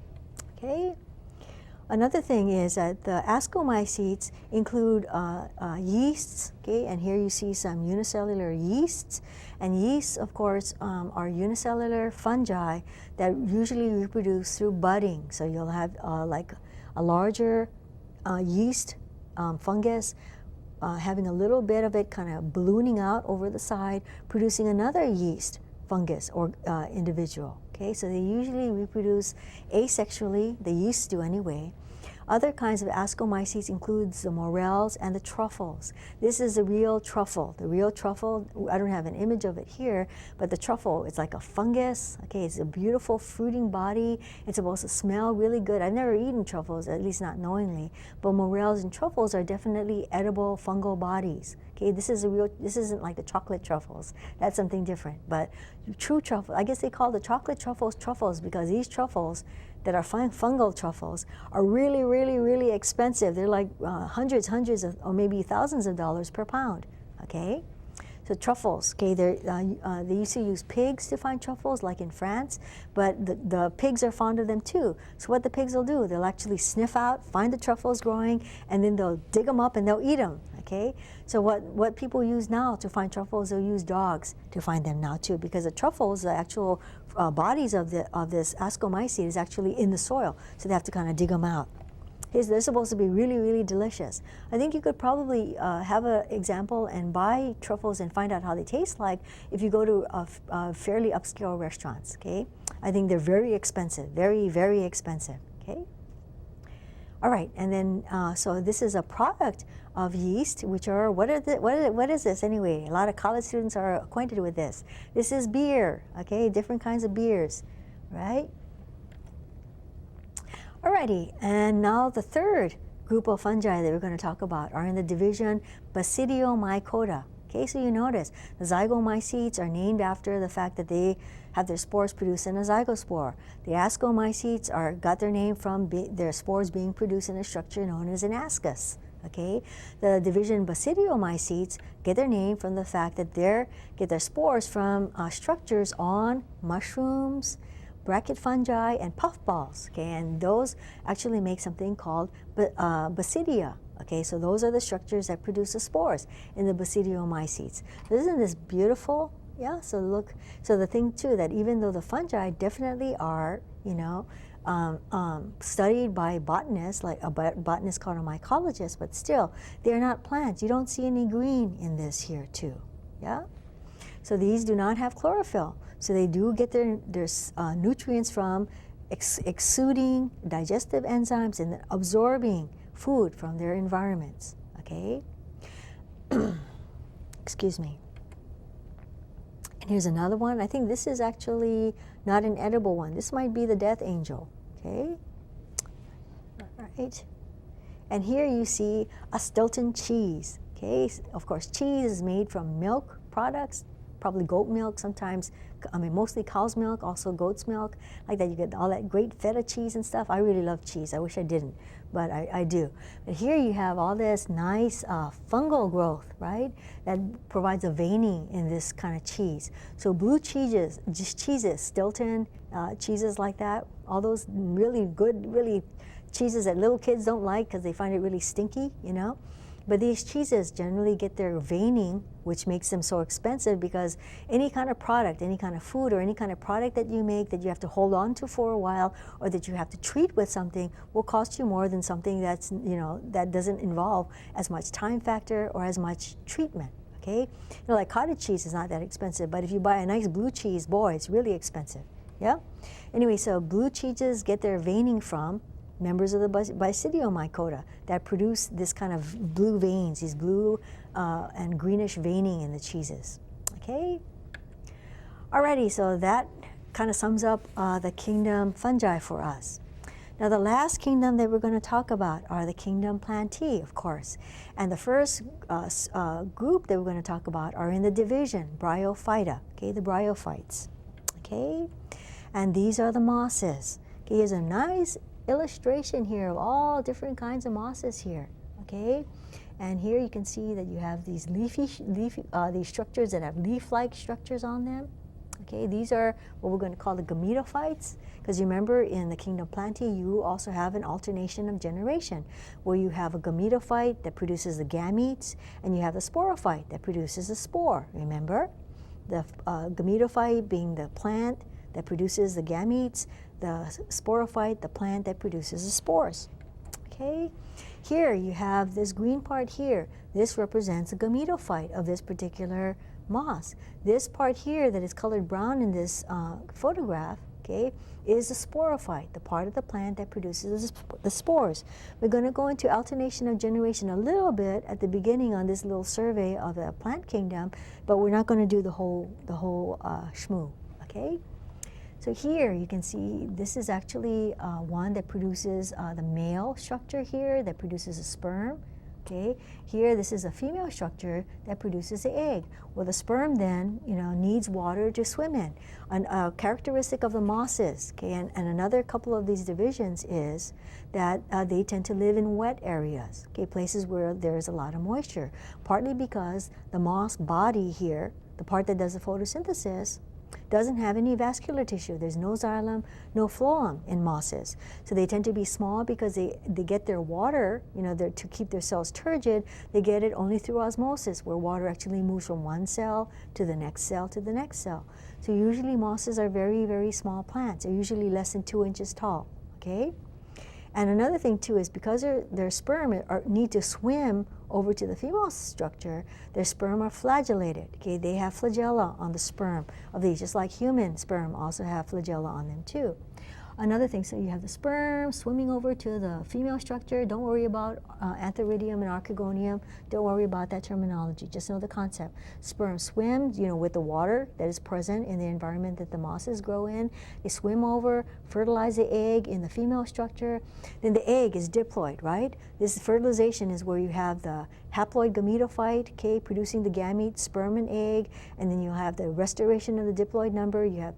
Okay. Another thing is that the ascomycetes include yeasts, okay, and here you see some unicellular yeasts. And yeasts, of course, are unicellular fungi that usually reproduce through budding. So you'll have like a larger yeast fungus having a little bit of it kind of ballooning out over the side, producing another yeast fungus or individual. Okay, so they usually reproduce asexually, the yeasts do anyway. Other kinds of ascomycetes includes the morels and the truffles. This is a real truffle. The real truffle, I don't have an image of it here, but the truffle, it's like a fungus. Okay, it's a beautiful fruiting body. It's supposed to smell really good. I've never eaten truffles, at least not knowingly, but morels and truffles are definitely edible fungal bodies. Okay, this isn't like the chocolate truffles. That's something different. But true truffle, I guess they call the chocolate truffles truffles because these truffles that are fungal truffles are really, really, really expensive. They're like hundreds of, or maybe thousands of dollars per pound. Okay, so truffles. Okay, they used to use pigs to find truffles, like in France, but the pigs are fond of them too. So what the pigs will do, they'll actually sniff out, find the truffles growing, and then they'll dig them up and they'll eat them. Okay, so what people use now to find truffles, they'll use dogs to find them now too, because the truffles, the actual bodies of this ascomycete is actually in the soil, so they have to kind of dig them out. They're supposed to be really, really delicious. I think you could probably have an example and buy truffles and find out how they taste like if you go to fairly upscale restaurants. Okay, I think they're very expensive, very, very expensive. Okay. All right, and then so this is a product of yeast, which are what is this anyway? A lot of college students are acquainted with this. This is beer, okay? Different kinds of beers, right? Alrighty, and now the third group of fungi that we're going to talk about are in the division Basidiomycota. Okay, so you notice the zygomycetes are named after the fact that they have their spores produced in a zygospore. The ascomycetes got their name from their spores being produced in a structure known as an ascus. Okay, the division Basidiomycetes get their name from the fact that they get their spores from structures on mushrooms, bracket fungi, and puffballs. Okay, and those actually make something called basidia. Okay, so those are the structures that produce the spores in the Basidiomycetes. Isn't this beautiful? Yeah, so look, so the thing too, that even though the fungi definitely are, you know, studied by botanists, like a botanist called a mycologist, but still, they're not plants. You don't see any green in this here too, yeah? So these do not have chlorophyll. So they do get their nutrients from exuding digestive enzymes and then absorbing food from their environments, okay? Excuse me. And here's another one. I think this is actually not an edible one. This might be the death angel, okay? All right. And here you see a Stilton cheese, okay? Of course, cheese is made from milk products, probably goat milk sometimes, I mean mostly cow's milk, also goat's milk, like that. You get all that great feta cheese and stuff. I really love cheese. I wish I didn't, but I do. But here you have all this nice fungal growth, right, that provides a veining in this kind of cheese. So blue cheeses, Stilton cheeses like that, all those really good, really cheeses that little kids don't like because they find it really stinky, you know. But these cheeses generally get their veining, which makes them so expensive, because any kind of product, any kind of food, or any kind of product that you make that you have to hold on to for a while, or that you have to treat with something, will cost you more than something that's, you know, that doesn't involve as much time factor or as much treatment. Okay, you know, like cottage cheese is not that expensive, but if you buy a nice blue cheese, boy, it's really expensive. Yeah. Anyway, so blue cheeses get their veining from members of the Basidiomycota that produce this kind of blue veins, these blue and greenish veining in the cheeses. Okay? Alrighty, so that kind of sums up the kingdom fungi for us. Now the last kingdom that we're going to talk about are the kingdom Plantae, of course. And the first group that we're going to talk about are in the division Bryophyta, okay, the bryophytes. Okay? And these are the mosses. Okay, here's a nice illustration here of all different kinds of mosses here, okay? And here you can see that you have these these structures that have leaf-like structures on them, Okay, these are what we're going to call the gametophytes, because remember in the kingdom Plantae you also have an alternation of generation where you have a gametophyte that produces the gametes and you have the sporophyte that produces the spore. Remember, the gametophyte being the plant that produces the gametes, the sporophyte, the plant that produces the spores. Okay, here you have this green part here. This represents a gametophyte of this particular moss. This part here that is colored brown in this photograph, okay, is the sporophyte, the part of the plant that produces the spores. We're going to go into alternation of generation a little bit at the beginning on this little survey of the plant kingdom, but we're not going to do the whole shmoo, okay? So here you can see this is actually one that produces the male structure here that produces a sperm. Okay, here this is a female structure that produces the egg. Well, the sperm then, needs water to swim in. A characteristic of the mosses, okay, and another couple of these divisions is that they tend to live in wet areas, okay, places where there's a lot of moisture, partly because the moss body here, the part that does the photosynthesis, doesn't have any vascular tissue. There's no xylem, no phloem in mosses. So they tend to be small because they get their water, to keep their cells turgid, they get it only through osmosis, where water actually moves from one cell to the next cell to the next cell. So usually mosses are very, very small plants. They're usually less than 2 inches tall, okay? And another thing too is because their sperm need to swim over to the female structure, their sperm are flagellated. Okay, they have flagella on the sperm of these, just like human sperm also have flagella on them too. Another thing, so you have the sperm swimming over to the female structure. Don't worry about antheridium and archegonium. Don't worry about that terminology. Just know the concept. Sperm swims, with the water that is present in the environment that the mosses grow in. They swim over, fertilize the egg in the female structure. Then the egg is diploid, right? This fertilization is where you have the haploid gametophyte, okay, producing the gametes, sperm and egg, and then you have the restoration of the diploid number. You have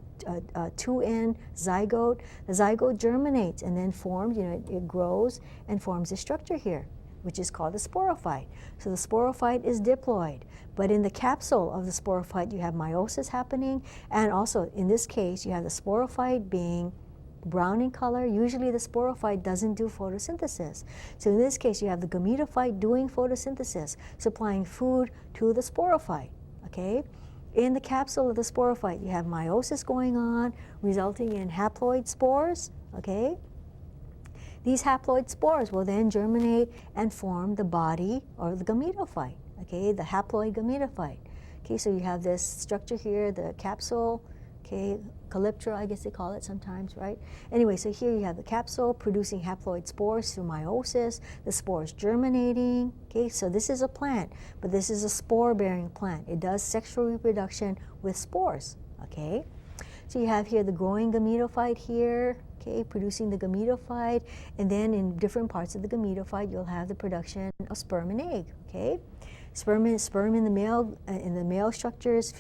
2N zygote. The zygote germinates and then forms, it grows and forms a structure here, which is called the sporophyte. So the sporophyte is diploid, but in the capsule of the sporophyte you have meiosis happening, and also in this case you have the sporophyte being brown in color. Usually the sporophyte doesn't do photosynthesis. So in this case you have the gametophyte doing photosynthesis, supplying food to the sporophyte, okay? In the capsule of the sporophyte, you have meiosis going on, resulting in haploid spores, okay? These haploid spores will then germinate and form the body or the gametophyte, okay, the haploid gametophyte. Okay, so you have this structure here, the capsule, okay, calyptra, I guess they call it sometimes, right? Anyway, so here you have the capsule producing haploid spores through meiosis, the spores germinating, okay? So this is a plant, but this is a spore-bearing plant. It does sexual reproduction with spores, okay? So you have here the growing gametophyte here, okay, producing the gametophyte, and then in different parts of the gametophyte, you'll have the production of sperm and egg, okay? Sperm in the male structures,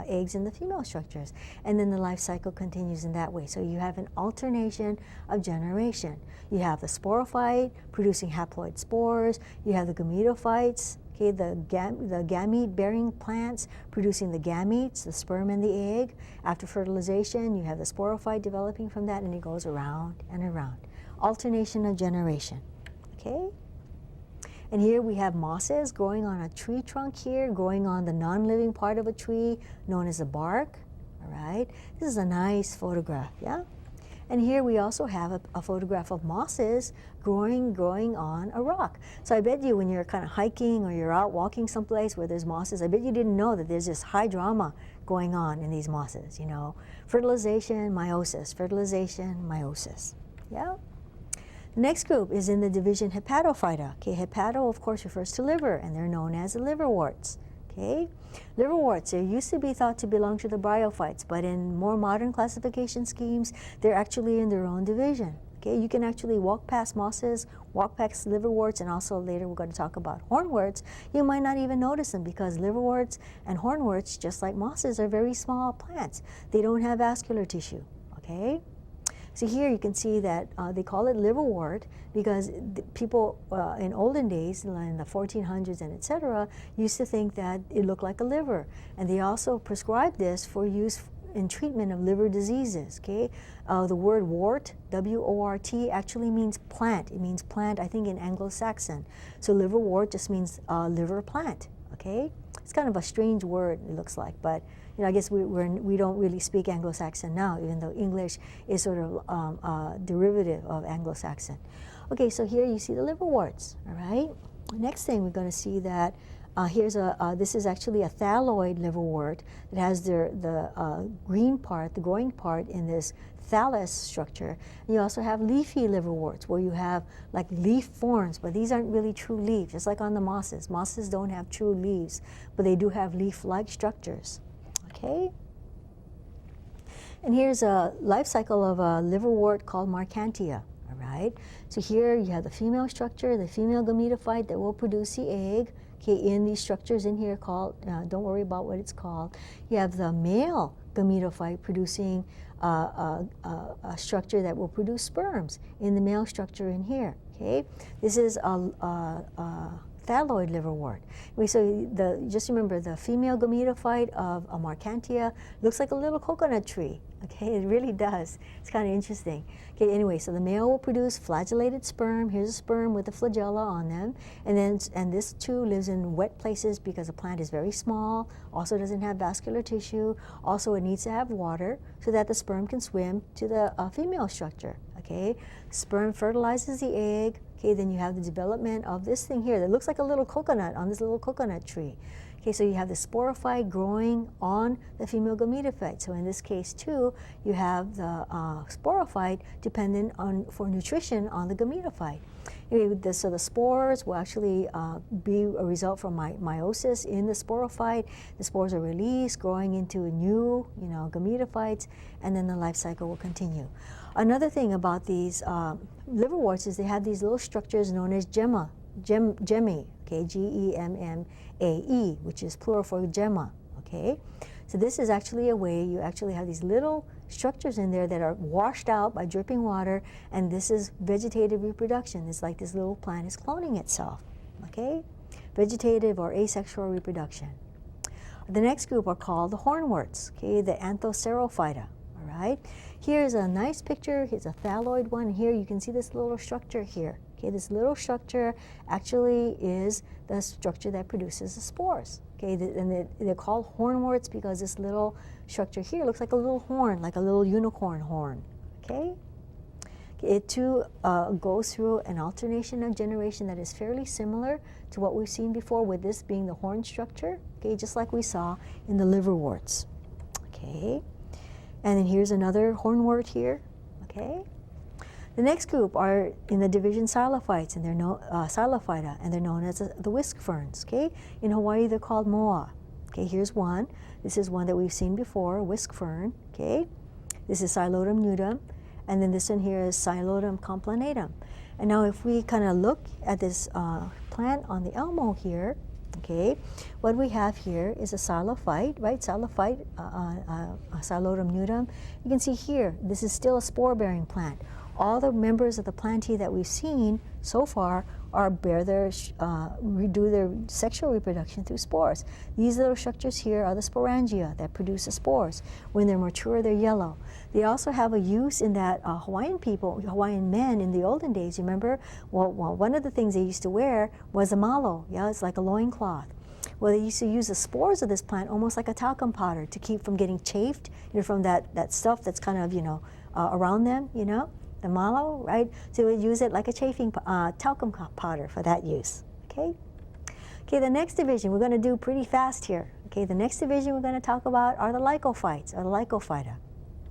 eggs in the female structures, and then the life cycle continues in that way. So you have an alternation of generation. You have the sporophyte producing haploid spores. You have the gametophytes, okay, the gamete-bearing plants producing the gametes, the sperm and the egg. After fertilization, you have the sporophyte developing from that, and it goes around and around. Alternation of generation, okay? And here we have mosses growing on a tree trunk here, growing on the non-living part of a tree known as the bark, all right? This is a nice photograph, yeah? And here we also have a photograph of mosses growing on a rock. So I bet you when you're kind of hiking or you're out walking someplace where there's mosses, I bet you didn't know that there's this high drama going on in these mosses, Fertilization, meiosis, fertilization, meiosis, yeah? The next group is in the division Hepatophyta. Okay, hepato, of course, refers to liver, and they're known as the liverworts. Okay, liverworts, they used to be thought to belong to the bryophytes, but in more modern classification schemes, they're actually in their own division. Okay, you can actually walk past mosses, walk past liverworts, and also later we're going to talk about hornworts. You might not even notice them because liverworts and hornworts, just like mosses, are very small plants. They don't have vascular tissue. Okay. So here you can see that they call it liverwort because people in olden days, in the 1400s and etc., used to think that it looked like a liver. And they also prescribed this for use in treatment of liver diseases. Okay, the word wort, W-O-R-T, actually means plant. It means plant, I think, in Anglo-Saxon. So liverwort just means liver plant. Okay, it's kind of a strange word, it looks like, but you know, I guess we don't really speak Anglo-Saxon now, even though English is sort of a derivative of Anglo-Saxon. Okay, so here you see the liverworts. All right. Next thing we're going to see that this is actually a thalloid liverwort that has the green part, the growing part in this thallus structure. And you also have leafy liverworts where you have like leaf forms, but these aren't really true leaves, just like on the mosses. Mosses don't have true leaves, but they do have leaf-like structures. Okay? And here's a life cycle of a liverwort called Marcantia. All right? So here you have the female structure, the female gametophyte that will produce the egg. Okay, in these structures in here called, don't worry about what it's called. You have the male gametophyte producing a structure that will produce sperms in the male structure in here. Okay, this is a thalloid liverwort. So just remember, the female gametophyte of a Marcantia looks like a little coconut tree. Okay, it really does. It's kind of interesting. Okay, anyway, so the male will produce flagellated sperm. Here's a sperm with a flagella on them, and this too lives in wet places because the plant is very small. Also doesn't have vascular tissue. Also, it needs to have water so that the sperm can swim to the female structure. Okay, sperm fertilizes the egg. Okay, then you have the development of this thing here that looks like a little coconut on this little coconut tree. Okay, so you have the sporophyte growing on the female gametophyte. So in this case too, you have the sporophyte dependent for nutrition on the gametophyte. Anyway, so the spores will actually be a result from meiosis in the sporophyte. The spores are released, growing into new, gametophytes, and then the life cycle will continue. Another thing about these liverworts is they have these little structures known as gemmae, okay, G-E-M-M-A-E, which is plural for gemma, okay? So this is actually a way you actually have these little structures in there that are washed out by dripping water, and this is vegetative reproduction. It's like this little plant is cloning itself, okay? Vegetative or asexual reproduction. The next group are called the hornworts, okay, the Anthocerophyta, all right? Here's a nice picture. Here's a thalloid one. Here you can see this little structure here. Okay, this little structure actually is the structure that produces the spores. Okay, and they're called hornworts because this little structure here looks like a little horn, like a little unicorn horn. Okay, it too goes through an alternation of generation that is fairly similar to what we've seen before, with this being the horn structure. Okay, just like we saw in the liverworts. Okay, and then here's another hornwort here. Okay. The next group are in the division Xylophytes, and they're Xylophyta, and they're known as the whisk ferns. Okay, in Hawaii they're called moa. Okay, here's one. This is one that we've seen before, whisk fern. Okay, this is Xylotum nudum, and then this one here is Xylotum complanatum. And now, if we kind of look at this plant on the elmo here, okay, what we have here is a xylophyte, right? Xylophyte, Xylotum nudum. You can see here, this is still a spore-bearing plant. All the members of the plantee that we've seen so far do their sexual reproduction through spores. These little structures here are the sporangia that produce the spores. When they're mature, they're yellow. They also have a use in that Hawaiian men in the olden days, you remember? Well, one of the things they used to wear was a malo. Yeah, it's like a loincloth. Well, they used to use the spores of this plant almost like a talcum powder to keep from getting chafed, from that stuff that's kind of, around them, the malo, right? So we use it like a chafing talcum powder for that use, okay? Okay, the next division we're going to do pretty fast here. Okay, the next division we're going to talk about are the lycophytes, or the Lycophyta.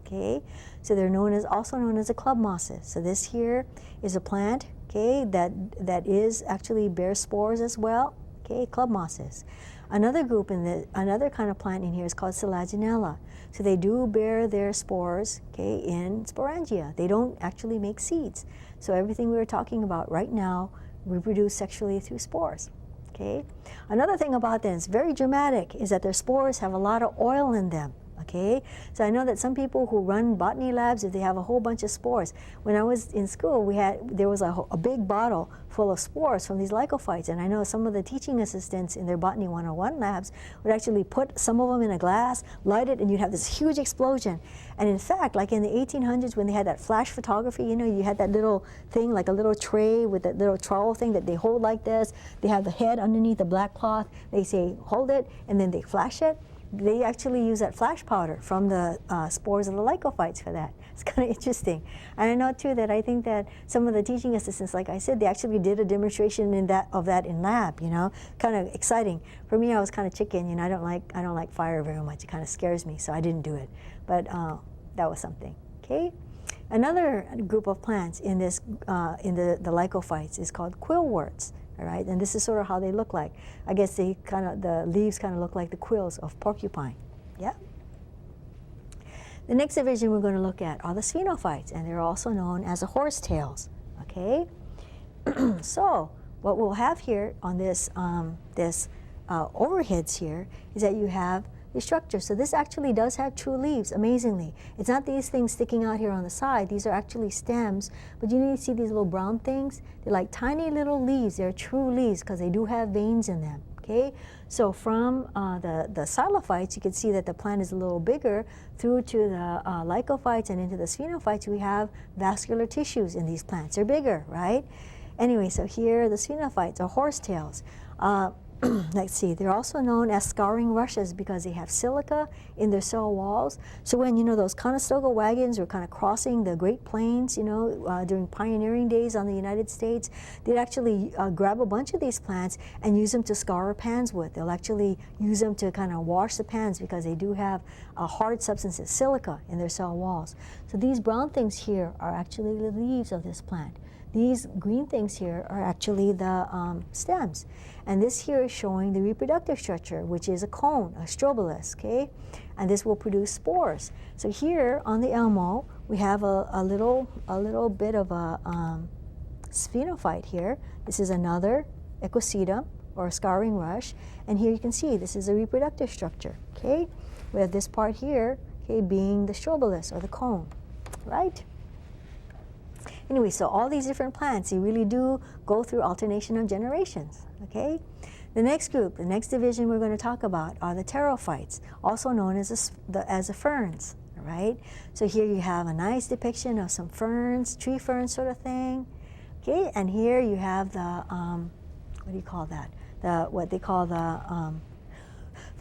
Okay, so they're also known as the club mosses. So this here is a plant, okay, that is actually bears spores as well. Okay, club mosses. Another group another kind of plant in here is called Selaginella. So they do bear their spores, okay, in sporangia. They don't actually make seeds. So everything we were talking about right now reproduce sexually through spores. Okay. Another thing about them, it's very dramatic, is that their spores have a lot of oil in them. Okay, so I know that some people who run botany labs, if they have a whole bunch of spores. When I was in school, there was a big bottle full of spores from these lycophytes, and I know some of the teaching assistants in their Botany 101 labs would actually put some of them in a glass, light it, and you'd have this huge explosion. And in fact, like in the 1800s when they had that flash photography, you know, you had that little thing, like a little tray with that little trowel thing that they hold like this. They have the head underneath the black cloth. They say, hold it, and then they flash it. They actually use that flash powder from the spores of the lycophytes for that. It's kind of interesting. And I know too that I think that some of the teaching assistants, like I said, they actually did a demonstration of that in lab, you know, kind of exciting. For me, I was kind of chicken, you know, I don't like fire very much. It kind of scares me, so I didn't do it. But that was something, okay? Another group of plants in this, in the lycophytes is called quillworts. All right, and this is sort of how they look like. I guess the leaves kind of look like the quills of porcupine. Yeah. The next division we're going to look at are the sphenophytes, and they're also known as the horsetails. Okay. So what we'll have here on this overheads here is that you have the structure. So this actually does have true leaves, amazingly. It's not these things sticking out here on the side. These are actually stems, but you need to see these little brown things. They're like tiny little leaves. They're true leaves because they do have veins in them, okay? So from the xylophytes, you can see that the plant is a little bigger. Through to the lycophytes and into the sphenophytes, we have vascular tissues in these plants. They're bigger, right? Anyway, so here are the sphenophytes, or horsetails. Let's see, they're also known as scouring rushes because they have silica in their cell walls. So when, you know, those Conestoga wagons were kind of crossing the Great Plains, you know, during pioneering days on the United States, they'd actually grab a bunch of these plants and use them to scour pans with. They'll actually use them to kind of wash the pans because they do have hard substances, silica, in their cell walls. So these brown things here are actually the leaves of this plant. These green things here are actually the stems. And this here is showing the reproductive structure, which is a cone, a strobilus, okay? And this will produce spores. So here on the elmo, we have a little bit of a sphenophyte here. This is another equisetum, or scouring rush. And here you can see this is a reproductive structure, okay? We have this part here, okay, being the strobilus, or the cone, right? Anyway, so all these different plants, they really do go through alternation of generations, okay? The next group, the next division we're going to talk about are the pterophytes, also known as the ferns, all right? So here you have a nice depiction of some ferns, tree ferns sort of thing, okay? And here you have the, what do you call that? What they call the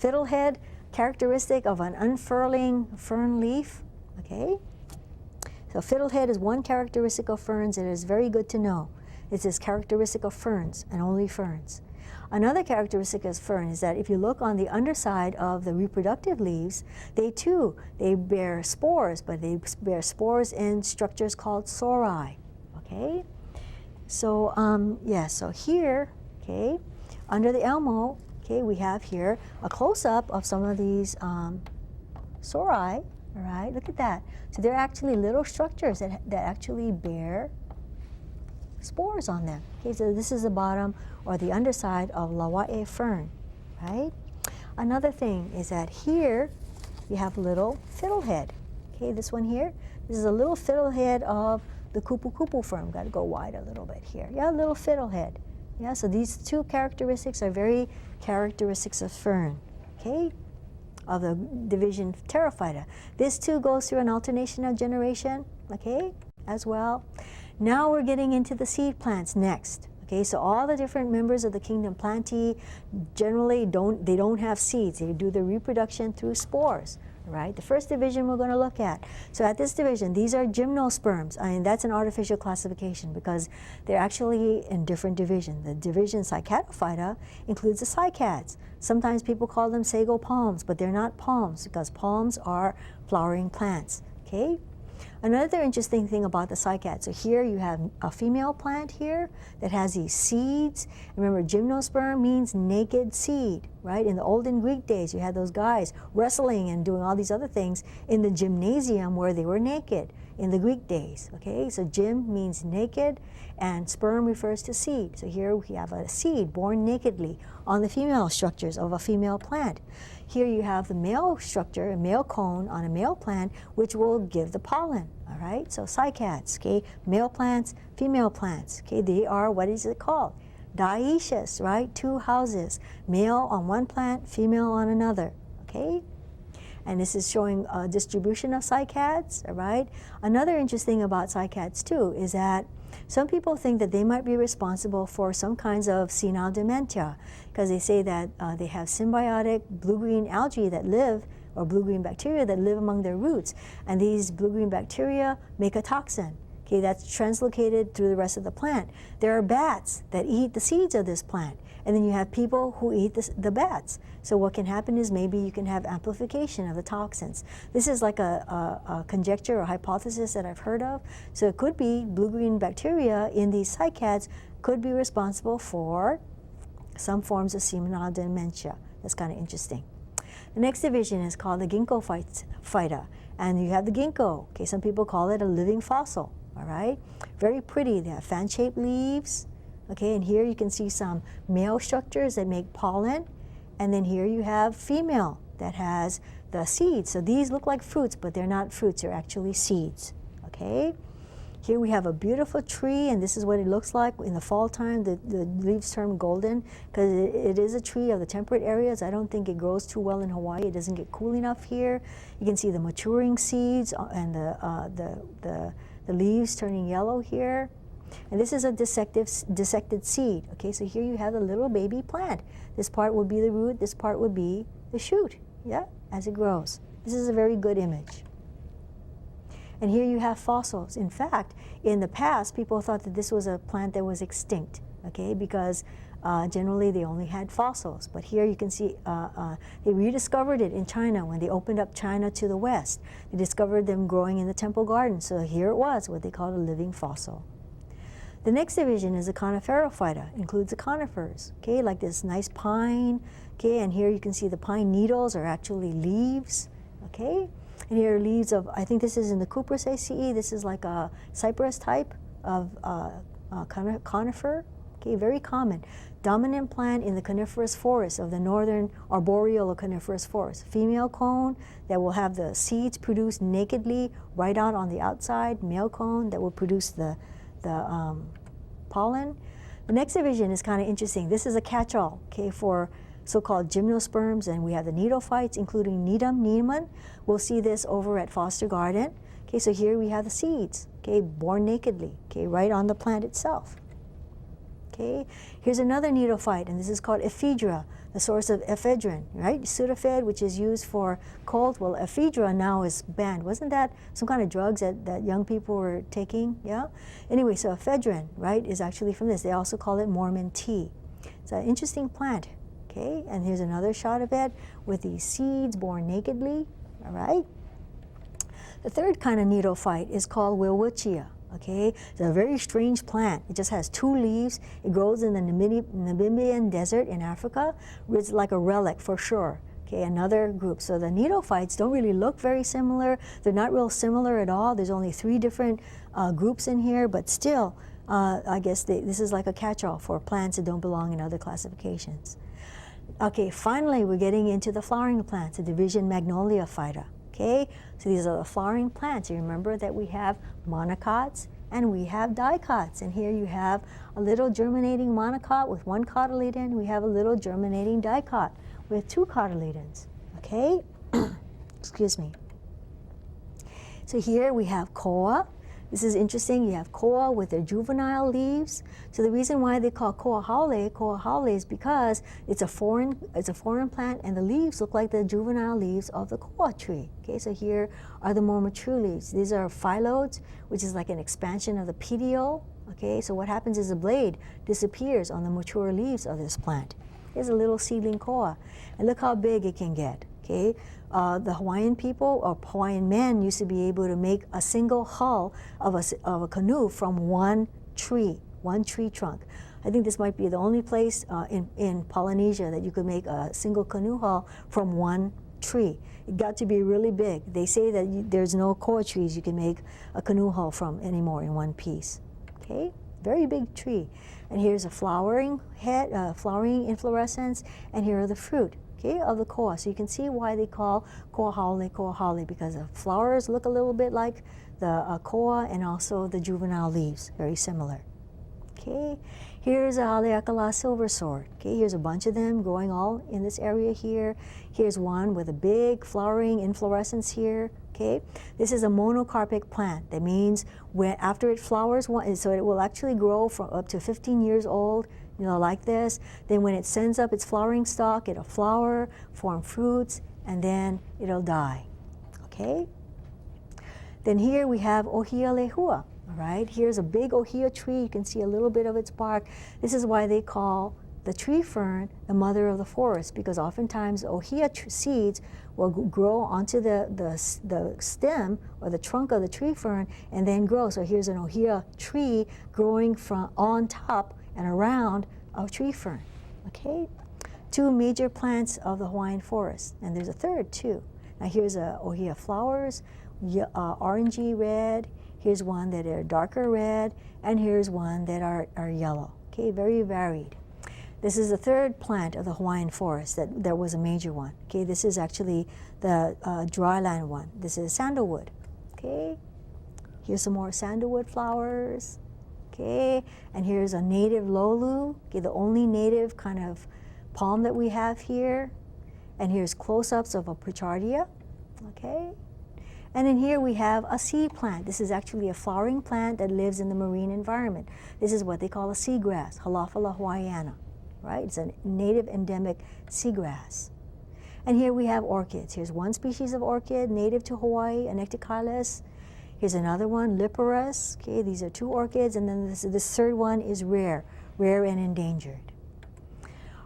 fiddlehead, characteristic of an unfurling fern leaf, okay? So fiddlehead is one characteristic of ferns that is very good to know. It's this characteristic of ferns and only ferns. Another characteristic of fern is that if you look on the underside of the reproductive leaves, they bear spores, but they bear spores in structures called sori, okay? So, so here, okay, under the elmo, okay, we have here a close-up of some of these sori. All right, look at that. So they're actually little structures that actually bear spores on them. Okay, so this is the bottom or the underside of Lawae fern, right? Another thing is that here you have little fiddlehead. Okay, this one here, this is a little fiddlehead of the kupu-kupu fern. Got to go wide a little bit here. Yeah, a little fiddlehead. Yeah, so these two characteristics are very characteristics of fern. Okay, of the division Pterophyta. This too goes through an alternation of generation, okay, as well. Now we're getting into the seed plants next. Okay, so all the different members of the kingdom Plantae generally don't have seeds. They do their reproduction through spores. Right, the first division we're going to look at. So at this division, these are gymnosperms. I mean, that's an artificial classification because they're actually in different divisions. The division Cycadophyta includes the cycads. Sometimes people call them sago palms, but they're not palms because palms are flowering plants. Okay. Another interesting thing about the cycad, so here you have a female plant here that has these seeds. Remember, gymnosperm means naked seed, right? In the olden Greek days, you had those guys wrestling and doing all these other things in the gymnasium where they were naked. in the Greek days. Okay, so gym means naked, and sperm refers to seed. So here we have a seed born nakedly on the female structures of a female plant. Here you have the male structure, a male cone on a male plant, which will give the pollen. All right, so cycads, okay, male plants, female plants, okay, they are, what is it called? Dioecious, right? Two houses, male on one plant, female on another, okay? And this is showing a distribution of cycads, all right? Another interesting about cycads too is that some people think that they might be responsible for some kinds of senile dementia because they say that they have symbiotic blue-green algae that live, or blue-green bacteria that live among their roots. And these blue-green bacteria make a toxin. Okay, that's translocated through the rest of the plant. There are bats that eat the seeds of this plant, and then you have people who eat the bats. So what can happen is maybe you can have amplification of the toxins. This is like a conjecture or hypothesis that I've heard of. So it could be blue-green bacteria in these cycads could be responsible for some forms of senile dementia. That's kind of interesting. The next division is called the ginkgo phyta, and you have the ginkgo. Okay, some people call it a living fossil. All right, very pretty. They have fan-shaped leaves. Okay, and here you can see some male structures that make pollen, and then here you have female that has the seeds. So these look like fruits, but they're not fruits, they're actually seeds. Okay, here we have a beautiful tree, and this is what it looks like in the fall time. The leaves turn golden because it is a tree of the temperate areas. I don't think it grows too well in Hawaii. It doesn't get cool enough here. You can see the maturing seeds and the leaves turning yellow here. And this is a dissected seed. Okay, so here you have a little baby plant. This part would be the root, this part would be the shoot, yeah, as it grows. This is a very good image. And here you have fossils. In fact, in the past, people thought that this was a plant that was extinct, okay, because generally they only had fossils. But here you can see they rediscovered it in China when they opened up China to the west. They discovered them growing in the temple garden. So here it was, what they called a living fossil. The next division is the coniferophyta, includes the conifers, okay, like this nice pine, okay, and here you can see the pine needles are actually leaves, okay, and here are leaves of, I think this is in the Cupressaceae, this is like a cypress type of conifer, okay, very common. Dominant plant in the coniferous forest of the northern arboreal or coniferous forest. Female cone that will have the seeds produced nakedly right out on the outside, male cone that will produce the pollen. The next division is kind of interesting. This is a catch-all, okay, for so-called gymnosperms, and we have the needlephytes, including Needham. We'll see this over at Foster Garden. Okay, so here we have the seeds, okay, born nakedly, okay, right on the plant itself. Okay, here's another needlephyte, and this is called ephedra, the source of ephedrine, right? Sudafed, which is used for cold. Well, ephedra now is banned. Wasn't that some kind of drugs that young people were taking? Yeah. Anyway, so ephedrine, right, is actually from this. They also call it Mormon tea. It's an interesting plant. Okay, and here's another shot of it with these seeds born nakedly. All right. The third kind of needlephyte is called Welwitschia. Okay, it's a very strange plant. It just has two leaves. It grows in the Namibian desert in Africa. It's like a relic for sure. Okay, another group. So the needlephytes don't really look very similar. They're not real similar at all. There's only 3 different groups in here, but still, I guess this is like a catch-all for plants that don't belong in other classifications. Okay, finally, we're getting into the flowering plants, the division Magnolia phyta. Okay, so these are the flowering plants. You remember that we have monocots and we have dicots. And here you have a little germinating monocot with 1 cotyledon. We have a little germinating dicot with 2 cotyledons. Okay, excuse me. So here we have koa. This is interesting. You have koa with their juvenile leaves. So the reason why they call koa haole is because it's a foreign plant, and the leaves look like the juvenile leaves of the koa tree. Okay, so here are the more mature leaves. These are phyllodes, which is like an expansion of the petiole. Okay, so what happens is the blade disappears on the mature leaves of this plant. Here's a little seedling koa, and look how big it can get. Okay, the Hawaiian people or Hawaiian men used to be able to make a single hull of a canoe from one tree trunk. I think this might be the only place in Polynesia that you could make a single canoe hull from one tree. It got to be really big. They say that there's no koa trees you can make a canoe hull from anymore in one piece. Okay, very big tree. And here's a flowering head, flowering inflorescence, and here are the fruit, okay, of the koa. So you can see why they call koa haole, because the flowers look a little bit like the koa, and also the juvenile leaves, very similar. Okay, here's a haleakala silver sword. Okay, here's a bunch of them growing all in this area here. Here's one with a big flowering inflorescence here. Okay, this is a monocarpic plant. That means when after it flowers, so it will actually grow from up to 15 years old, you know, like this. Then when it sends up its flowering stalk, it'll flower, form fruits, and then it'll die. Okay. Then here we have ohia lehua. All right, here's a big ohia tree. You can see a little bit of its bark. This is why they call the tree fern the mother of the forest, because oftentimes ohia seeds will grow onto the stem or the trunk of the tree fern and then grow. So here's an ohia tree growing from on top and around of tree fern. Okay, two major plants of the Hawaiian forest, and there's a third too. Now here's a ohia flowers, orangey red. Here's one that are darker red, and here's one that are yellow. Okay, very varied. This is the third plant of the Hawaiian forest that was a major one. Okay, this is actually the dryland one. This is sandalwood. Okay, here's some more sandalwood flowers. Okay, and here's a native lolu. Okay, the only native kind of palm that we have here. And here's close-ups of a pichardia. Okay. And then here we have a sea plant. This is actually a flowering plant that lives in the marine environment. This is what they call a seagrass, Halophila hawaiiana, right? It's a native endemic seagrass. And here we have orchids. Here's one species of orchid native to Hawaii, Anecticalis. Here's another one, Liparus. Okay, these are two orchids, and then this third one is rare and endangered.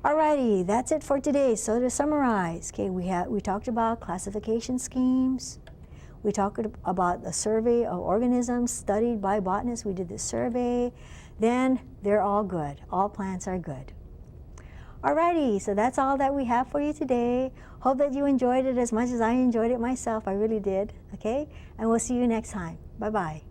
Alrighty, that's it for today. So to summarize, okay, we talked about classification schemes. We talked about a survey of organisms studied by botanists. We did this survey. Then they're all good. All plants are good. Alrighty, so that's all that we have for you today. Hope that you enjoyed it as much as I enjoyed it myself. I really did. Okay, and we'll see you next time. Bye-bye.